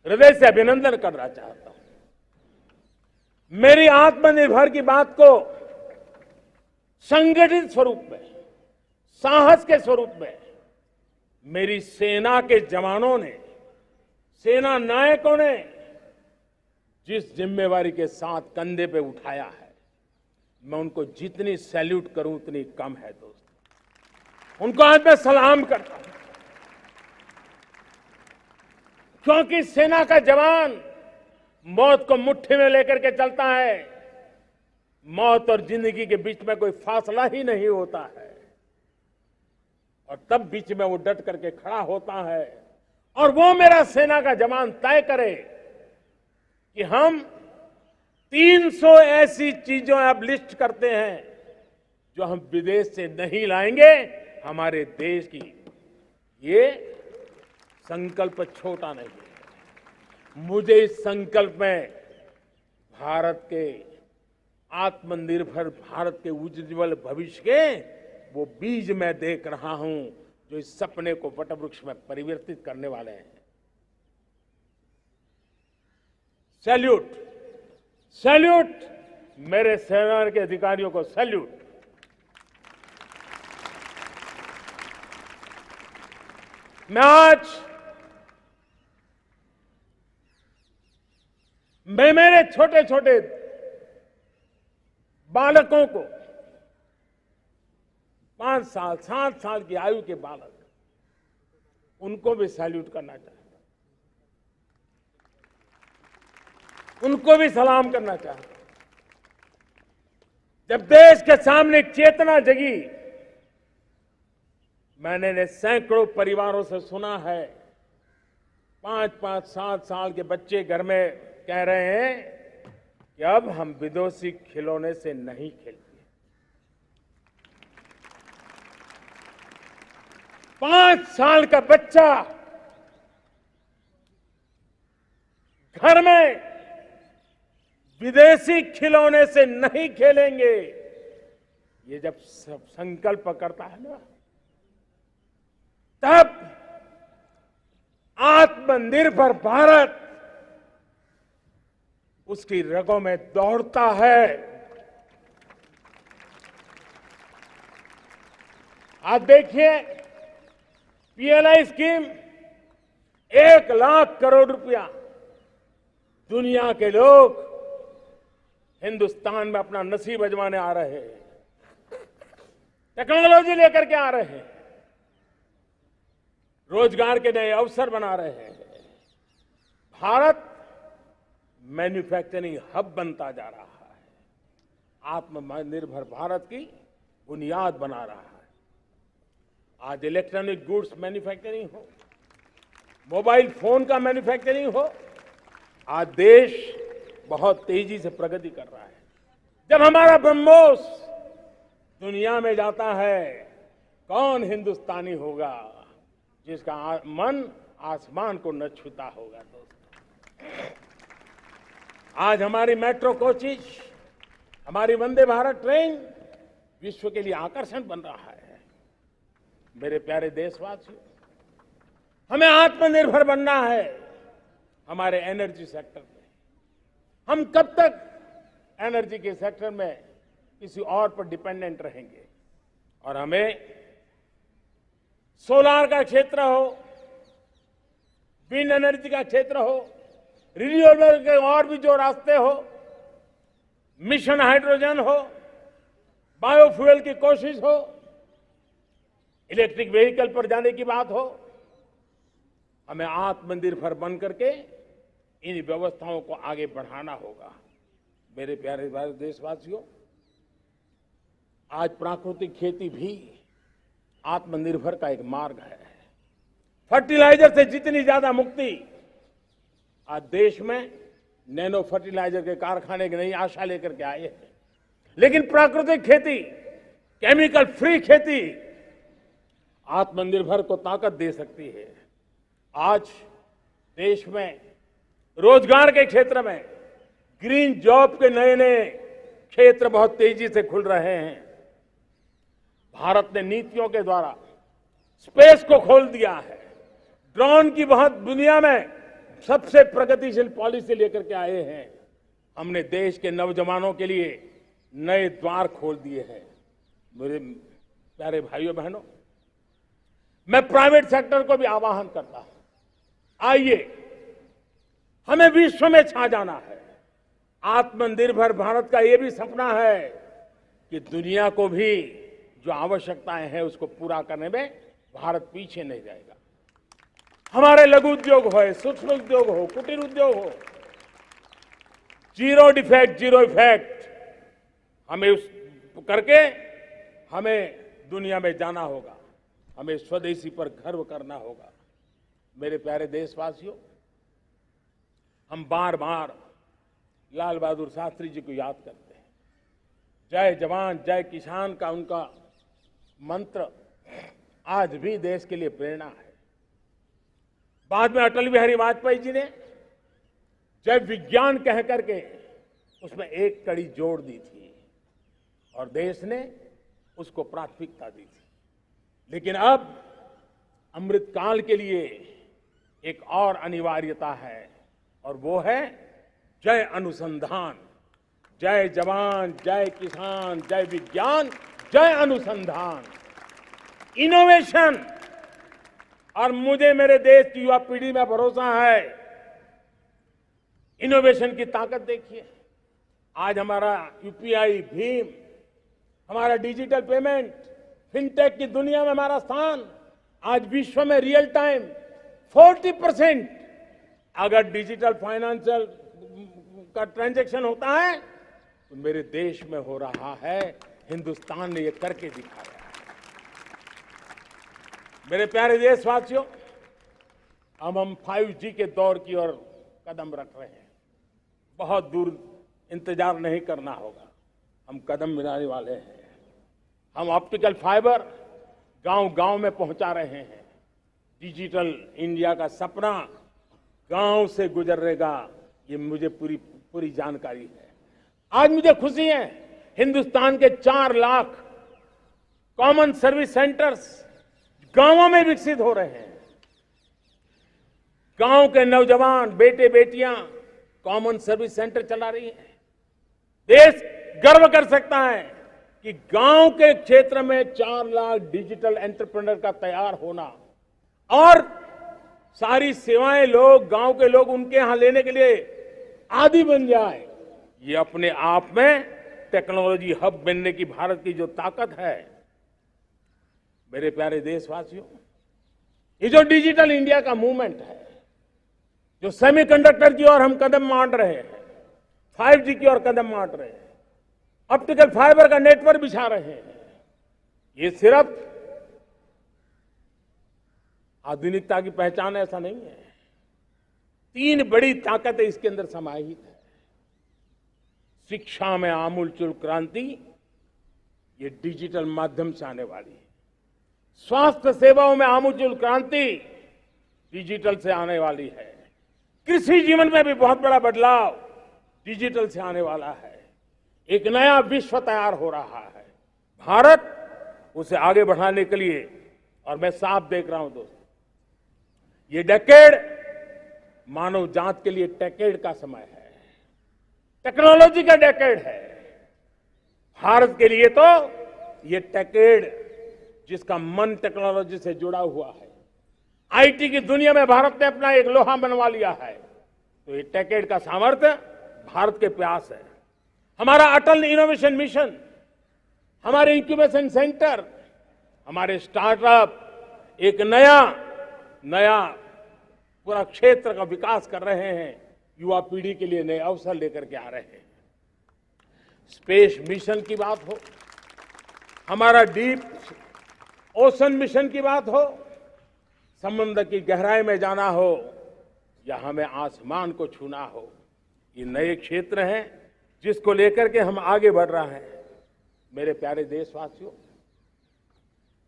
हृदय से अभिनंदन करना चाहता हूं। मेरी आत्मनिर्भर की बात को संगठित स्वरूप में, साहस के स्वरूप में मेरी सेना के जवानों ने, सेना नायकों ने जिस जिम्मेवारी के साथ कंधे पे उठाया है, मैं उनको जितनी सैल्यूट करूं उतनी कम है दोस्तों। उनको आज मैं सलाम करता हूं, क्योंकि सेना का जवान मौत को मुट्ठी में लेकर के चलता है। मौत और जिंदगी के बीच में कोई फासला ही नहीं होता है, और तब बीच में वो डट करके खड़ा होता है। और वो मेरा सेना का जवान तय करे कि हम 300 ऐसी चीजों अब लिस्ट करते हैं जो हम विदेश से नहीं लाएंगे हमारे देश की। ये संकल्प छोटा नहीं है। मुझे इस संकल्प में भारत के आत्मनिर्भर भारत के उज्जवल भविष्य के वो बीज मैं देख रहा हूं जो इस सपने को वटवृक्ष में परिवर्तित करने वाले हैं। सैल्यूट, सैल्यूट मेरे सेना के अधिकारियों को, सैल्यूट। मैं मेरे छोटे छोटे बालकों को, 5 साल 7 साल की आयु के बालक, उनको भी सैल्यूट करना चाहता हूं, उनको भी सलाम करना चाहता हूं। जब देश के सामने चेतना जगी, मैंने सैकड़ों परिवारों से सुना है, 5-5, 7 साल के बच्चे घर में कह रहे हैं कि अब हम विदेशी खिलौने से नहीं खेलते। 5 साल का बच्चा घर में विदेशी खिलौने से नहीं खेलेंगे, ये जब संकल्प करता है ना, तब आत्मनिर्भर भारत उसकी रगों में दौड़ता है। आज देखिए, पीएलआई स्कीम 1 लाख करोड़ रुपया दुनिया के लोग हिंदुस्तान में अपना नसीब आजमाने आ रहे हैं, टेक्नोलॉजी लेकर के आ रहे हैं, रोजगार के नए अवसर बना रहे हैं। भारत मैन्युफैक्चरिंग हब बनता जा रहा है, आत्मनिर्भर भारत की बुनियाद बना रहा है। आज इलेक्ट्रॉनिक गुड्स मैन्युफैक्चरिंग हो, मोबाइल फोन का मैन्युफैक्चरिंग हो, आज देश बहुत तेजी से प्रगति कर रहा है। जब हमारा ब्रह्मोस दुनिया में जाता है, कौन हिंदुस्तानी होगा जिसका मन आसमान को न छूता होगा। दोस्तों, आज हमारी मेट्रो कोचेज, हमारी वंदे भारत ट्रेन विश्व के लिए आकर्षण बन रहा है। मेरे प्यारे देशवासियों, हमें आत्मनिर्भर बनना है हमारे एनर्जी सेक्टर में। हम कब तक एनर्जी के सेक्टर में किसी और पर डिपेंडेंट रहेंगे? और हमें सोलार का क्षेत्र हो, विंड एनर्जी का क्षेत्र हो, रिन्यूएबल के और भी जो रास्ते हो, मिशन हाइड्रोजन हो, बायोफ्यूल की कोशिश हो, इलेक्ट्रिक व्हीकल पर जाने की बात हो, हमें आत्मनिर्भर बन करके इन व्यवस्थाओं को आगे बढ़ाना होगा। मेरे प्यारे देशवासियों, आज प्राकृतिक खेती भी आत्मनिर्भर का एक मार्ग है। फर्टिलाइजर से जितनी ज्यादा मुक्ति, आज देश में नैनो फर्टिलाइजर के कारखाने की नई आशा लेकर के आए हैं। लेकिन प्राकृतिक खेती, केमिकल फ्री खेती आत्मनिर्भर को ताकत दे सकती है। आज देश में रोजगार के क्षेत्र में ग्रीन जॉब के नए नए क्षेत्र बहुत तेजी से खुल रहे हैं। भारत ने नीतियों के द्वारा स्पेस को खोल दिया है। ड्रोन की बहुत दुनिया में सबसे प्रगतिशील पॉलिसी लेकर के आए हैं। हमने देश के नौजवानों के लिए नए द्वार खोल दिए हैं। मेरे प्यारे भाइयों बहनों, मैं प्राइवेट सेक्टर को भी आह्वान करता हूं, आइए हमें विश्व में छा जाना है। आत्मनिर्भर भारत का ये भी सपना है कि दुनिया को भी जो आवश्यकताएं हैं उसको पूरा करने में भारत पीछे नहीं जाएगा। हमारे लघु उद्योग हो, सूक्ष्म उद्योग हो, कुटीर उद्योग हो, जीरो डिफेक्ट, जीरो इफेक्ट हमें उस करके हमें दुनिया में जाना होगा। हमें स्वदेशी पर गर्व करना होगा। मेरे प्यारे देशवासियों, हम बार बार लाल बहादुर शास्त्री जी को याद करते हैं। जय जवान जय किसान का उनका मंत्र आज भी देश के लिए प्रेरणा है। बाद में अटल बिहारी वाजपेयी जी ने जय विज्ञान कह करके उसमें एक कड़ी जोड़ दी थी और देश ने उसको प्राथमिकता दी थी। लेकिन अब अमृतकाल के लिए एक और अनिवार्यता है और वो है जय अनुसंधान। जय जवान जय किसान जय विज्ञान जय अनुसंधान, इनोवेशन। और मुझे मेरे देश की युवा पीढ़ी में भरोसा है। इनोवेशन की ताकत देखिए। आज हमारा यूपीआई, भीम, हमारा डिजिटल पेमेंट, फिनटेक की दुनिया में हमारा स्थान आज विश्व में रियल टाइम 40% अगर डिजिटल फाइनेंशियल का ट्रांजैक्शन होता है तो मेरे देश में हो रहा है। हिंदुस्तान ने ये करके दिखाया है। मेरे प्यारे देशवासियों, अब हम 5G के दौर की ओर कदम रख रहे हैं। बहुत दूर इंतजार नहीं करना होगा, हम कदम मिलाने वाले हैं। हम ऑप्टिकल फाइबर गांव-गांव में पहुंचा रहे हैं। डिजिटल इंडिया का सपना गांव से गुजरेगा, ये मुझे पूरी जानकारी है। आज मुझे खुशी है, हिंदुस्तान के 4 लाख कॉमन सर्विस सेंटर्स गांवों में विकसित हो रहे हैं। गांव के नौजवान बेटे बेटियां कॉमन सर्विस सेंटर चला रही हैं। देश गर्व कर सकता है कि गांव के क्षेत्र में 4 लाख डिजिटल एंटरप्रेन्योर का तैयार होना और सारी सेवाएं लोग, गांव के लोग उनके यहां लेने के लिए आदी बन जाए, ये अपने आप में टेक्नोलॉजी हब बनने की भारत की जो ताकत है। मेरे प्यारे देशवासियों, ये जो डिजिटल इंडिया का मूवमेंट है, जो सेमीकंडक्टर की ओर हम कदम मांड रहे हैं, 5G की ओर कदम मांड रहे हैं, ऑप्टिकल फाइबर का नेटवर्क बिछा रहे हैं, ये सिर्फ आधुनिकता की पहचान ऐसा नहीं है। 3 बड़ी ताकतें इसके अंदर समाहित है। शिक्षा में आमूलचूल क्रांति, ये डिजिटल माध्यम से आने वाली है। स्वास्थ्य सेवाओं में आमूलचूल क्रांति डिजिटल से आने वाली है। कृषि जीवन में भी बहुत बड़ा बदलाव डिजिटल से आने वाला है। एक नया विश्व तैयार हो रहा है। भारत उसे आगे बढ़ाने के लिए, और मैं साफ देख रहा हूं दोस्तों, ये डेकेड मानव जात के लिए टेकेड का समय है, टेक्नोलॉजी का डेकेड है। भारत के लिए तो ये टेकेड जिसका मन टेक्नोलॉजी से जुड़ा हुआ है, आईटी की दुनिया में भारत ने अपना एक लोहा बनवा लिया है, तो ये टेकेड का सामर्थ्य भारत के प्यास है। हमारा अटल इनोवेशन मिशन, हमारे इंक्यूबेशन सेंटर, हमारे स्टार्टअप एक नया पूरा क्षेत्र का विकास कर रहे हैं। युवा पीढ़ी के लिए नए अवसर लेकर के आ रहे हैं। स्पेस मिशन की बात हो, हमारा डीप ओशन मिशन की बात हो, समुद्र की गहराई में जाना हो या हमें आसमान को छूना हो, ये नए क्षेत्र हैं जिसको लेकर के हम आगे बढ़ रहे हैं। मेरे प्यारे देशवासियों,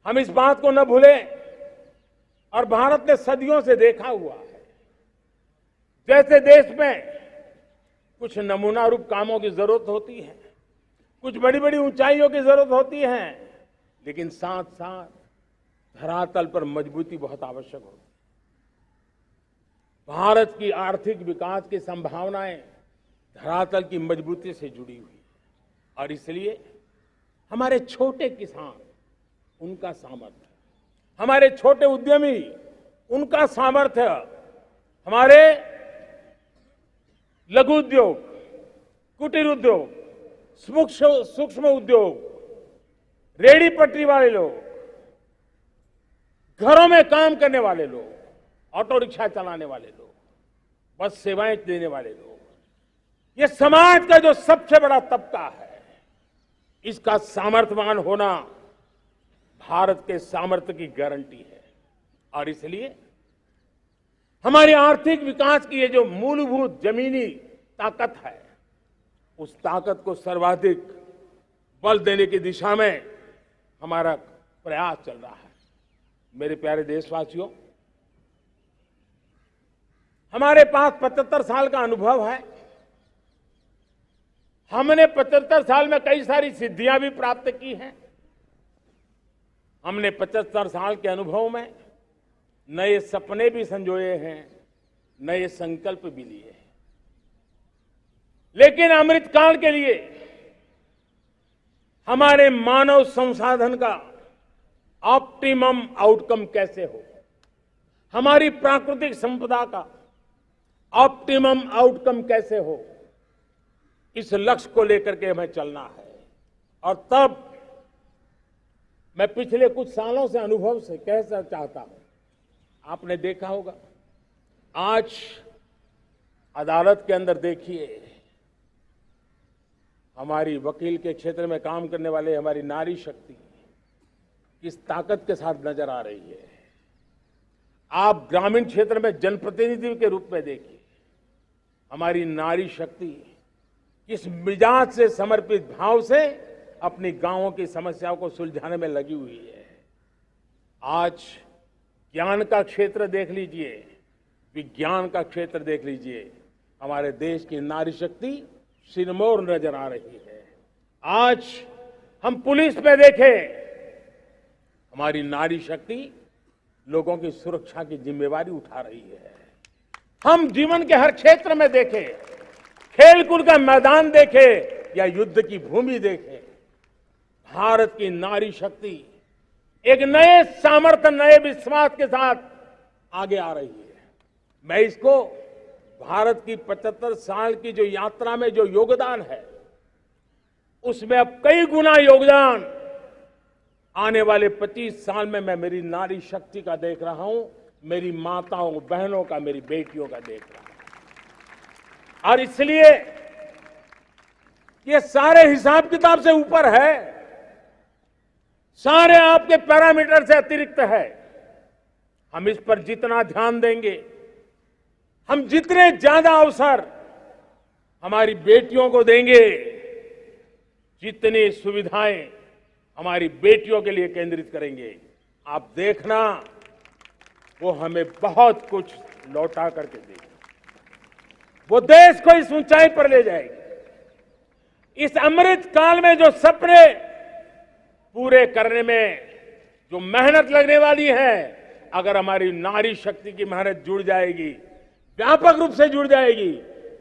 हम इस बात को न भूलें, और भारत ने सदियों से देखा हुआ है, जैसे देश में कुछ नमूना रूप कामों की जरूरत होती है, कुछ बड़ी बड़ी ऊंचाइयों की जरूरत होती है, लेकिन साथ साथ धरातल पर मजबूती बहुत आवश्यक होती है। भारत की आर्थिक विकास की संभावनाएं धरातल की मजबूती से जुड़ी हुई है, और इसलिए हमारे छोटे किसान, उनका सामर्थ्य, हमारे छोटे उद्यमी, उनका सामर्थ्य, हमारे लघु उद्योग, कुटीर उद्योग, सूक्ष्म उद्योग, रेहड़ी पटरी वाले लोग, घरों में काम करने वाले लोग, ऑटो रिक्शा चलाने वाले लोग, बस सेवाएं देने वाले लोग, ये समाज का जो सबसे बड़ा तबका है, इसका सामर्थ्यवान होना भारत के सामर्थ्य की गारंटी है। और इसलिए हमारे आर्थिक विकास की ये जो मूलभूत जमीनी ताकत है, उस ताकत को सर्वाधिक बल देने की दिशा में हमारा प्रयास चल रहा है। मेरे प्यारे देशवासियों, हमारे पास 75 साल का अनुभव है। हमने 75 साल में कई सारी सिद्धियां भी प्राप्त की हैं। हमने 75 साल के अनुभव में नए सपने भी संजोए हैं, नए संकल्प भी लिए हैं। लेकिन अमृतकाल के लिए हमारे मानव संसाधन का ऑप्टिमम आउटकम कैसे हो, हमारी प्राकृतिक संपदा का ऑप्टिमम आउटकम कैसे हो, इस लक्ष्य को लेकर के हमें चलना है। और तब मैं पिछले कुछ सालों से अनुभव से कहना चाहता हूं, आपने देखा होगा आज अदालत के अंदर देखिए, हमारी वकील के क्षेत्र में काम करने वाले हमारी नारी शक्ति किस ताकत के साथ नजर आ रही है। आप ग्रामीण क्षेत्र में जनप्रतिनिधि के रूप में देखिए, हमारी नारी शक्ति किस मिजाज से, समर्पित भाव से अपनी गांवों की समस्याओं को सुलझाने में लगी हुई है। आज ज्ञान का क्षेत्र देख लीजिए, विज्ञान का क्षेत्र देख लीजिए, हमारे देश की नारी शक्ति सिरमौर नजर आ रही है। आज हम पुलिस में देखें, हमारी नारी शक्ति लोगों की सुरक्षा की जिम्मेवारी उठा रही है। हम जीवन के हर क्षेत्र में देखें, खेलकूद का मैदान देखें या युद्ध की भूमि देखें, भारत की नारी शक्ति एक नए सामर्थ्य, नए विश्वास के साथ आगे आ रही है। मैं इसको भारत की 75 साल की जो यात्रा में जो योगदान है, उसमें अब कई गुना योगदान आने वाले 25 साल में मैं मेरी नारी शक्ति का देख रहा हूं, मेरी माताओं, बहनों का, मेरी बेटियों का देख रहा हूं। और इसलिए ये सारे हिसाब किताब से ऊपर है, सारे आपके पैरामीटर से अतिरिक्त है। हम इस पर जितना ध्यान देंगे, हम जितने ज्यादा अवसर हमारी बेटियों को देंगे, जितनी सुविधाएं हमारी बेटियों के लिए केंद्रित करेंगे, आप देखना वो हमें बहुत कुछ लौटा करके देगी। वो देश को इस ऊंचाई पर ले जाएगी। इस अमृत काल में जो सपने पूरे करने में जो मेहनत लगने वाली है, अगर हमारी नारी शक्ति की मेहनत जुड़ जाएगी, व्यापक रूप से जुड़ जाएगी,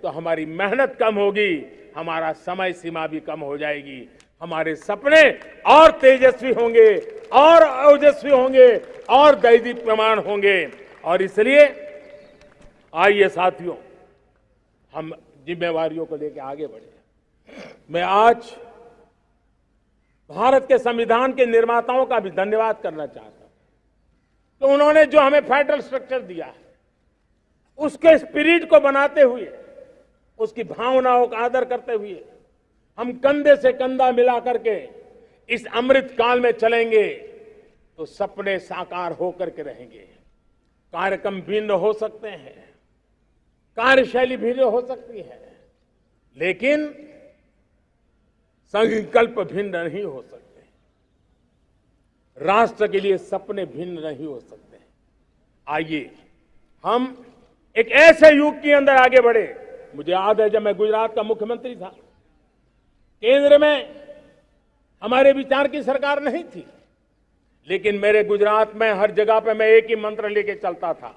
तो हमारी मेहनत कम होगी, हमारा समय सीमा भी कम हो जाएगी, हमारे सपने और तेजस्वी होंगे, और ओजस्वी होंगे, और दैदीप्यमान होंगे। और इसलिए आइए साथियों, हम जिम्मेवारियों को लेकर आगे बढ़े। मैं आज भारत के संविधान के निर्माताओं का भी धन्यवाद करना चाहता हूं, तो उन्होंने जो हमें फेडरल स्ट्रक्चर दिया है, उसके स्पिरिट को बनाते हुए, उसकी भावनाओं का आदर करते हुए हम कंधे से कंधा मिला करके इस अमृत काल में चलेंगे, तो सपने साकार होकर के रहेंगे। कार्यक्रम भिन्न हो सकते हैं, कार्यशैली भिन्न हो सकती है, लेकिन संकल्प भिन्न नहीं हो सकते। राष्ट्र के लिए सपने भिन्न नहीं हो सकते। आइए हम एक ऐसे युग के अंदर आगे बढ़े। मुझे याद है, जब मैं गुजरात का मुख्यमंत्री था, केंद्र में हमारे विचार की सरकार नहीं थी, लेकिन मेरे गुजरात में हर जगह पे मैं एक ही मंत्र लेके चलता था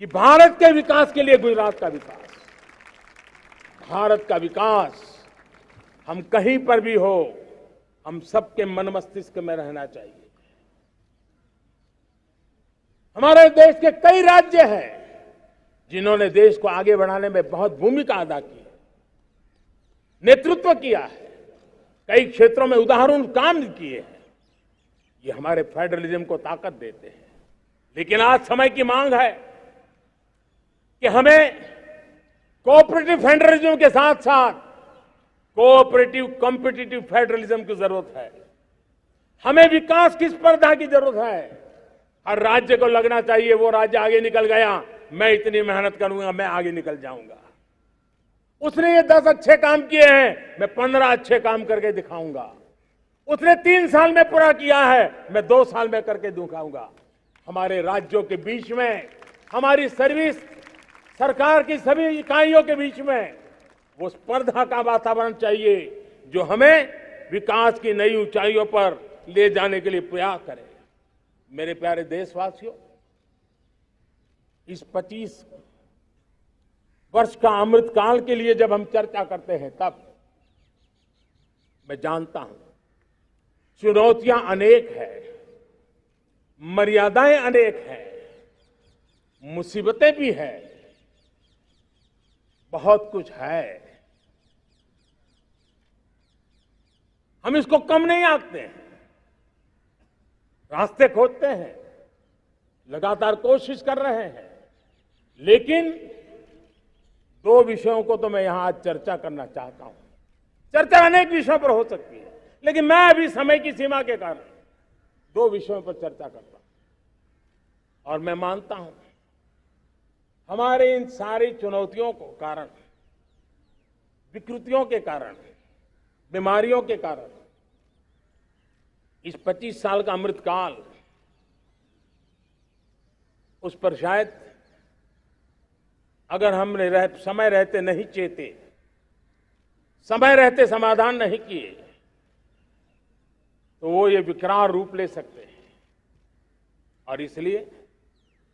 कि भारत के विकास के लिए गुजरात का विकास, भारत का विकास हम कहीं पर भी हो, हम सबके मन मस्तिष्क में रहना चाहिए। हमारे देश के कई राज्य हैं जिन्होंने देश को आगे बढ़ाने में बहुत भूमिका अदा की है, नेतृत्व किया है, कई क्षेत्रों में उदाहरण काम किए हैं। ये हमारे फेडरलिज्म को ताकत देते हैं। लेकिन आज समय की मांग है कि हमें कोऑपरेटिव फेडरलिज्म के साथ साथ कोऑपरेटिव कॉम्पिटिटिव फेडरलिज्म की जरूरत है। हमें विकास की स्पर्धा की जरूरत है। हर राज्य को लगना चाहिए वो राज्य आगे निकल गया, मैं इतनी मेहनत करूंगा, मैं आगे निकल जाऊंगा। उसने ये 10 अच्छे काम किए हैं, मैं 15 अच्छे काम करके दिखाऊंगा। उसने 3 साल में पूरा किया है, मैं 2 साल में करके दिखाऊंगा। हमारे राज्यों के बीच में, हमारी सर्विस सरकार की सभी इकाइयों के बीच में वो स्पर्धा का वातावरण चाहिए जो हमें विकास की नई ऊंचाइयों पर ले जाने के लिए प्रयास करे। मेरे प्यारे देशवासियों, इस 25 वर्ष का अमृतकाल के लिए जब हम चर्चा करते हैं तब मैं जानता हूं चुनौतियां अनेक हैं, मर्यादाएं अनेक हैं, मुसीबतें भी हैं, बहुत कुछ है। हम इसको कम नहीं आंकते हैं, रास्ते खोजते हैं, लगातार कोशिश कर रहे हैं। लेकिन 2 विषयों को तो मैं यहां आज चर्चा करना चाहता हूं। चर्चा अनेक विषयों पर हो सकती है, लेकिन मैं अभी समय की सीमा के कारण 2 विषयों पर चर्चा करता हूं। और मैं मानता हूं हमारे इन सारी चुनौतियों को कारण, विकृतियों के कारण, बीमारियों के कारण इस 25 साल का अमृतकाल, उस पर शायद अगर हमने समय रहते नहीं चेते, समय रहते समाधान नहीं किए, तो वो ये विकराल रूप ले सकते हैं। और इसलिए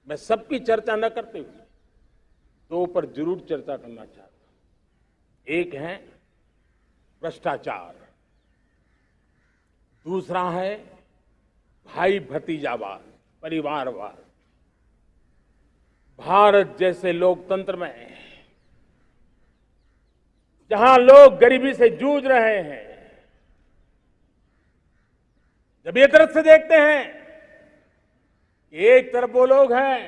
मैं सबकी चर्चा न करते हुए 2 पर जरूर चर्चा करना चाहता हूं। एक है भ्रष्टाचार, दूसरा है भाई भतीजावाद, परिवारवाद। भारत जैसे लोकतंत्र में जहां लोग गरीबी से जूझ रहे हैं, जब ये दृश्य देखते हैं कि एक तरफ वो लोग हैं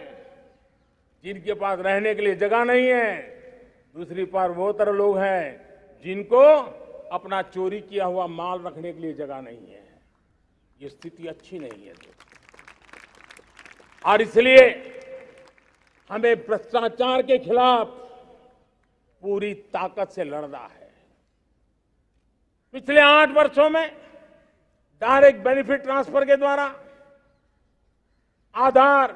जिनके पास रहने के लिए जगह नहीं है, दूसरी तरफ वो तरह लोग हैं जिनको अपना चोरी किया हुआ माल रखने के लिए जगह नहीं है, ये स्थिति अच्छी नहीं है। और इसलिए हमें भ्रष्टाचार के खिलाफ पूरी ताकत से लड़ना है। पिछले 8 वर्षों में डायरेक्ट बेनिफिट ट्रांसफर के द्वारा, आधार,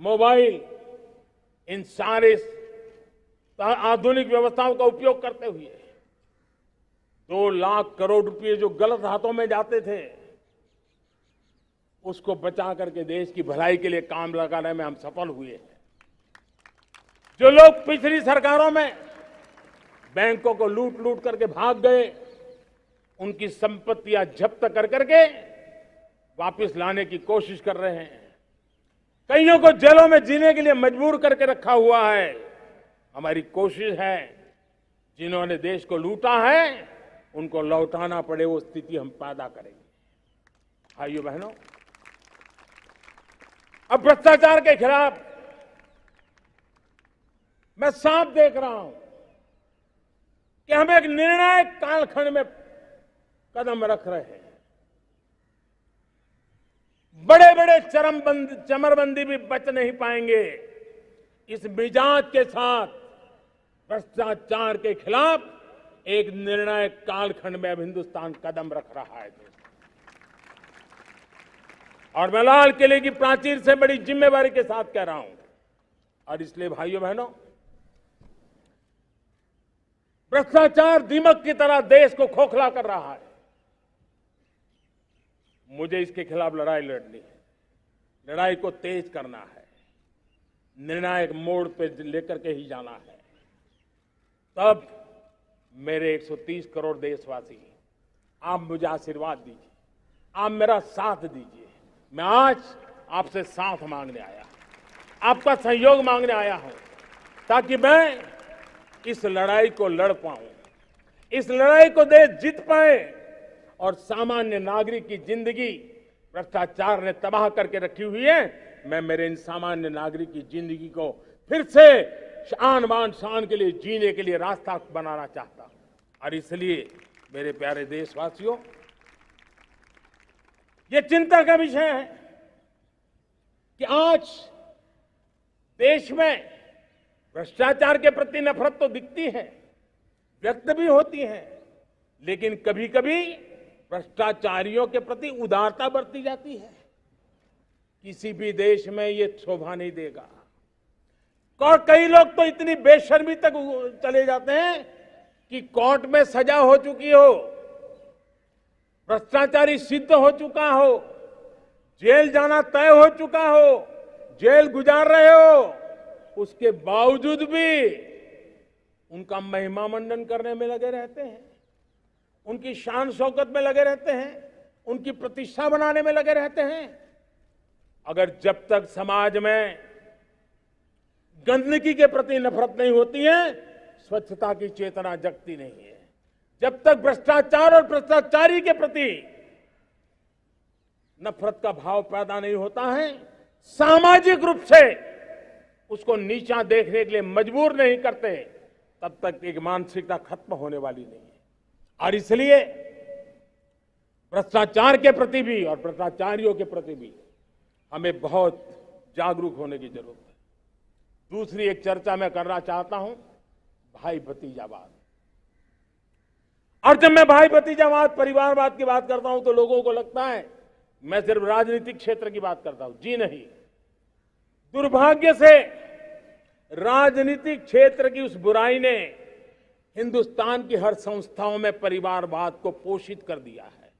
मोबाइल, इन सारे आधुनिक व्यवस्थाओं का उपयोग करते हुए 2 लाख करोड़ रुपए जो गलत हाथों में जाते थे, उसको बचा करके देश की भलाई के लिए काम लगाने में हम सफल हुए हैं। जो लोग पिछली सरकारों में बैंकों को लूट लूट करके भाग गए, उनकी संपत्तियां जब्त कर करके वापस लाने की कोशिश कर रहे हैं। कईयों को जेलों में जीने के लिए मजबूर करके रखा हुआ है। हमारी कोशिश है जिन्होंने देश को लूटा है उनको लौटाना पड़े, वो स्थिति हम पैदा करेंगे। भाइयों बहनों, अब भ्रष्टाचार के खिलाफ मैं साफ देख रहा हूं कि हम एक निर्णायक कालखंड में कदम रख रहे हैं। बड़े बड़े चमरबंदी भी बच नहीं पाएंगे। इस मिजाज के साथ भ्रष्टाचार के खिलाफ एक निर्णायक कालखंड में अब हिंदुस्तान कदम रख रहा है। और मैं लाल किले की प्राचीर से बड़ी जिम्मेवारी के साथ कह रहा हूं। और इसलिए भाइयों बहनों, भ्रष्टाचार दीमक की तरह देश को खोखला कर रहा है। मुझे इसके खिलाफ लड़ाई लड़नी है, लड़ाई को तेज करना है, निर्णायक मोड़ पे लेकर के ही जाना है। तब मेरे 130 करोड़ देशवासी आप मुझे आशीर्वाद दीजिए, आप मेरा साथ दीजिए। मैं आज आपसे साथ मांगने आया, आपका सहयोग मांगने आया हूं, ताकि मैं इस लड़ाई को लड़ पाऊं, इस लड़ाई को देश जीत पाए और सामान्य नागरिक की जिंदगी भ्रष्टाचार ने तबाह करके रखी हुई है। मैं मेरे इन सामान्य नागरिक की जिंदगी को फिर से शान बान शान के लिए जीने के लिए रास्ता बनाना चाहता हूं। और इसलिए मेरे प्यारे देशवासियों, ये चिंता का विषय है कि आज देश में भ्रष्टाचार के प्रति नफरत तो दिखती है, व्यक्त भी होती है, लेकिन कभी कभी भ्रष्टाचारियों के प्रति उदारता बरती जाती है। किसी भी देश में ये शोभा नहीं देगा। और कई लोग तो इतनी बेशर्मी तक चले जाते हैं कि कोर्ट में सजा हो चुकी हो, भ्रष्टाचारी सिद्ध हो चुका हो, जेल जाना तय हो चुका हो, जेल गुजार रहे हो, उसके बावजूद भी उनका महिमा मंडन करने में लगे रहते हैं, उनकी शान शौकत में लगे रहते हैं, उनकी प्रतिष्ठा बनाने में लगे रहते हैं। अगर जब तक समाज में गंदगी के प्रति नफरत नहीं होती है, स्वच्छता की चेतना जगती नहीं है। जब तक भ्रष्टाचार और भ्रष्टाचारी के प्रति नफरत का भाव पैदा नहीं होता है, सामाजिक रूप से उसको नीचा देखने के लिए मजबूर नहीं करते, तब तक एक मानसिकता खत्म होने वाली नहीं है। और इसलिए भ्रष्टाचार के प्रति भी और भ्रष्टाचारियों के प्रति भी हमें बहुत जागरूक होने की जरूरत है। दूसरी एक चर्चा मैं करना चाहता हूं, भाई भतीजावाद। और जब मैं भाई भतीजावाद, परिवारवाद की बात करता हूं तो लोगों को लगता है मैं सिर्फ राजनीतिक क्षेत्र की बात करता हूं। जी नहीं, दुर्भाग्य से राजनीतिक क्षेत्र की उस बुराई ने हिंदुस्तान की हर संस्थाओं में परिवारवाद को पोषित कर दिया है।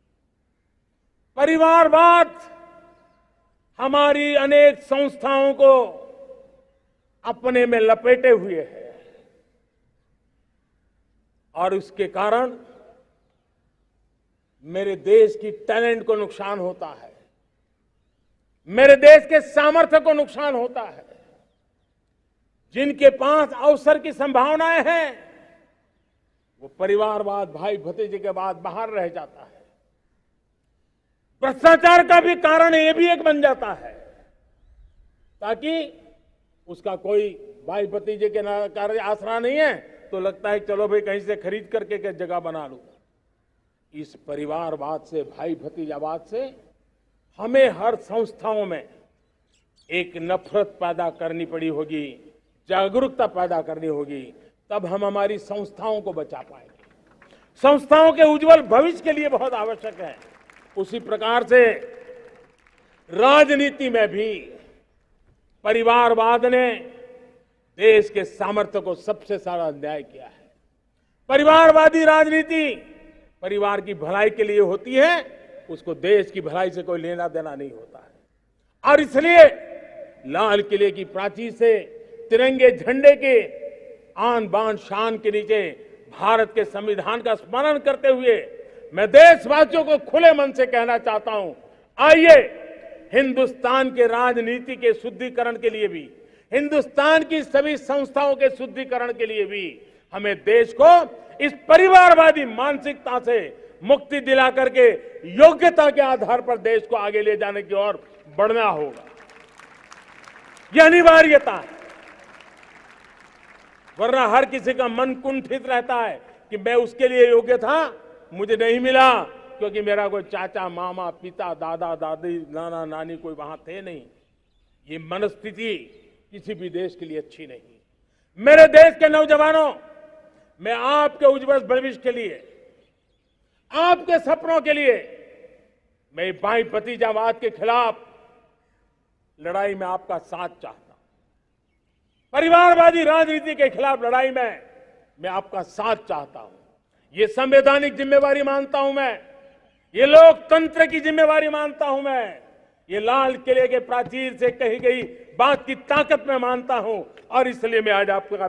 परिवारवाद हमारी अनेक संस्थाओं को अपने में लपेटे हुए है और उसके कारण मेरे देश की टैलेंट को नुकसान होता है, मेरे देश के सामर्थ्य को नुकसान होता है। जिनके पास अवसर की संभावनाएं हैं, वो परिवारवाद, भाई भतीजे के बाद बाहर रह जाता है। भ्रष्टाचार का भी कारण ये भी एक बन जाता है, ताकि उसका कोई भाई भतीजे के कार्य आसरा नहीं है तो लगता है चलो भाई कहीं से खरीद करके के जगह बना लूं। इस परिवारवाद से, भाई भतीजावाद से हमें हर संस्थाओं में एक नफरत पैदा करनी पड़ी होगी, जागरूकता पैदा करनी होगी, तब हम हमारी संस्थाओं को बचा पाएंगे। संस्थाओं के उज्जवल भविष्य के लिए बहुत आवश्यक है। उसी प्रकार से राजनीति में भी परिवारवाद ने देश के सामर्थ्य को सबसे सारा अन्याय किया है। परिवारवादी राजनीति परिवार की भलाई के लिए होती है, उसको देश की भलाई से कोई लेना देना नहीं होता है। और इसलिए लाल किले की प्राचीर से तिरंगे झंडे के आन बान शान के नीचे भारत के संविधान का स्मरण करते हुए मैं देशवासियों को खुले मन से कहना चाहता हूं, आइए हिंदुस्तान के राजनीति के शुद्धिकरण के लिए भी, हिंदुस्तान की सभी संस्थाओं के शुद्धिकरण के लिए भी हमें देश को इस परिवारवादी मानसिकता से मुक्ति दिला करके योग्यता के आधार पर देश को आगे ले जाने की ओर बढ़ना होगा। यह अनिवार्यता है, वरना हर किसी का मन कुंठित रहता है कि मैं उसके लिए योग्य था, मुझे नहीं मिला क्योंकि मेरा कोई चाचा, मामा, पिता, दादा, दादी, नाना, नानी कोई वहां थे नहीं। ये मनस्थिति किसी भी देश के लिए अच्छी नहीं। मेरे देश के नौजवानों, मैं आपके उज्जवल भविष्य के लिए, आपके सपनों के लिए, मैं भाई भतीजावाद के खिलाफ लड़ाई में आपका साथ चाहता हूं। परिवारवादी राजनीति के खिलाफ लड़ाई में मैं आपका साथ चाहता हूं। ये संवैधानिक जिम्मेवारी मानता हूं मैं, ये लोकतंत्र की जिम्मेवारी मानता हूं मैं, ये लाल किले के प्राचीर से कही गई बात की ताकत में मानता हूं और इसलिए मैं आज आपका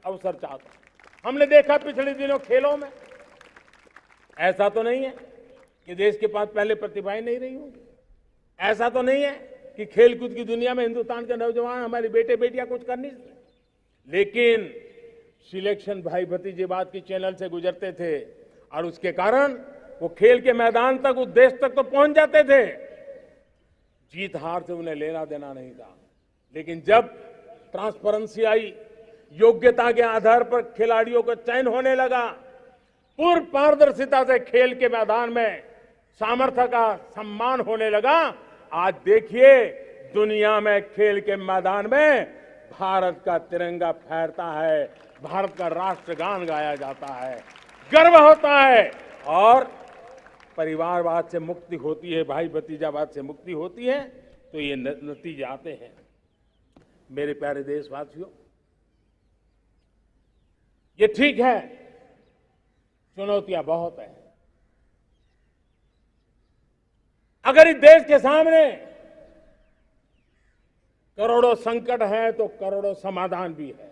अवसर चाहता हूं। हमने देखा पिछले दिनों खेलों में, ऐसा तो नहीं है कि देश के पास पहले प्रतिभाएं नहीं रही होंगी। ऐसा तो नहीं है कि खेलकूद की दुनिया में हिंदुस्तान के नौजवान हमारे बेटे बेटियां कुछ कर नहीं सकते, लेकिन सिलेक्शन भाई भतीजेबाद की चैनल से गुजरते थे और उसके कारण वो खेल के मैदान तक, उस देश तक तो पहुंच जाते थे। जीत हार से उन्हें लेना देना नहीं था, लेकिन जब ट्रांसपेरेंसी आई, योग्यता के आधार पर खिलाड़ियों का चयन होने लगा, पूर्ण पारदर्शिता से खेल के मैदान में सामर्थ्य का सम्मान होने लगा, आज देखिए दुनिया में खेल के मैदान में भारत का तिरंगा फहरता है, भारत का राष्ट्रगान गाया जाता है, गर्व होता है और परिवारवाद से मुक्ति होती है, भाई भतीजावाद से मुक्ति होती है, तो ये नतीजे आते हैं। मेरे प्यारे देशवासियों, ये ठीक है, चुनौतियां बहुत हैं। अगर इस देश के सामने करोड़ों संकट हैं तो करोड़ों समाधान भी है,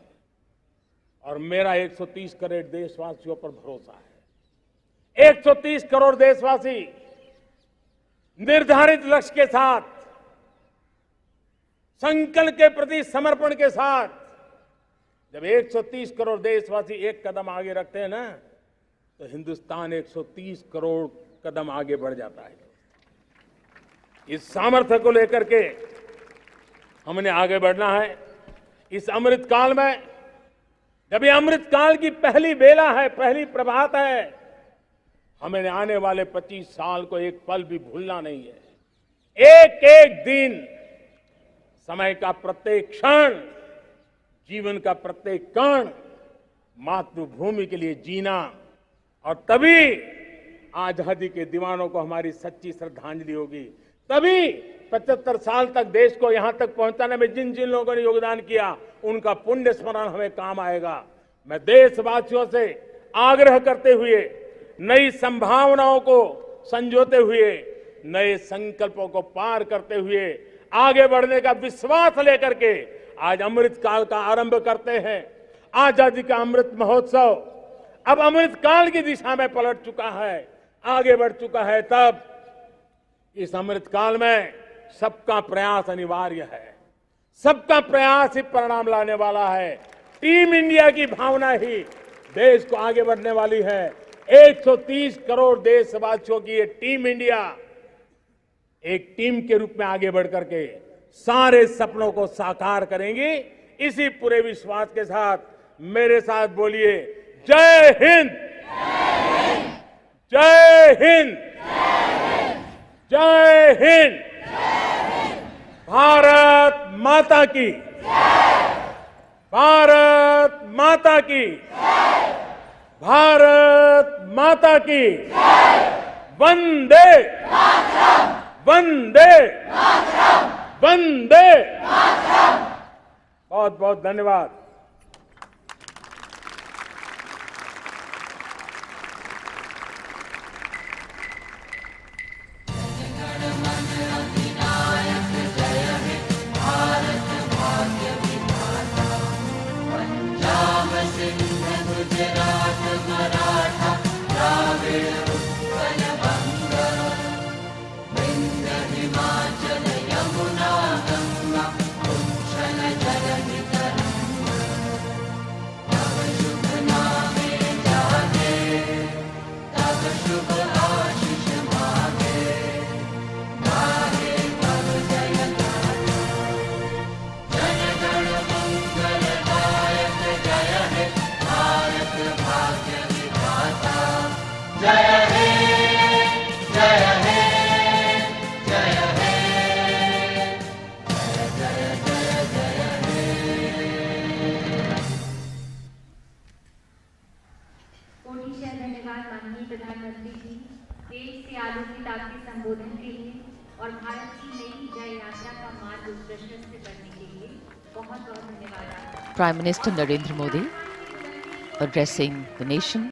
और मेरा 130 करोड़ देशवासियों पर भरोसा है। 130 करोड़ देशवासी निर्धारित लक्ष्य के साथ, संकल्प के प्रति समर्पण के साथ, जब 130 करोड़ देशवासी एक कदम आगे रखते हैं ना, तो हिंदुस्तान 130 करोड़ कदम आगे बढ़ जाता है। इस सामर्थ्य को लेकर के हमने आगे बढ़ना है। इस अमृत काल में, जब ये अमृत काल की पहली बेला है, पहली प्रभात है, हमें आने वाले 25 साल को एक पल भी भूलना नहीं है। एक एक दिन, समय का प्रत्येक क्षण, जीवन का प्रत्येक कण मातृभूमि के लिए जीना, और तभी आजादी के दीवानों को हमारी सच्ची श्रद्धांजलि होगी। तभी 75 साल तक देश को यहां तक पहुंचाने में जिन जिन लोगों ने योगदान किया, उनका पुण्य स्मरण हमें काम आएगा। मैं देशवासियों से आग्रह करते हुए, नई संभावनाओं को संजोते हुए, नए संकल्पों को पार करते हुए, आगे बढ़ने का विश्वास लेकर के आज अमृत काल का आरंभ करते हैं। आजादी का अमृत महोत्सव अब अमृत काल की दिशा में पलट चुका है, आगे बढ़ चुका है। तब इस अमृत काल में सबका प्रयास अनिवार्य है, सबका प्रयास ही परिणाम लाने वाला है। टीम इंडिया की भावना ही देश को आगे बढ़ने वाली है। 130 करोड़ देशवासियों की ये टीम इंडिया एक टीम के रूप में आगे बढ़ करके सारे सपनों को साकार करेंगी। इसी पूरे विश्वास के साथ मेरे साथ बोलिए, जय हिंद, जय हिंद, जय हिंद, भारत माता की, भारत माता की, भारत माता की, वंदे वंदे वंदे। बहुत बहुत धन्यवाद। प्रधानमंत्री जी, देश से आलू की ताकत संबोधन के लिए और भारत की नई जय यात्रा का मार्ग प्रशस्त करने के लिए बहुत बहुत धन्यवाद। Prime Minister Narendra Modi addressing the nation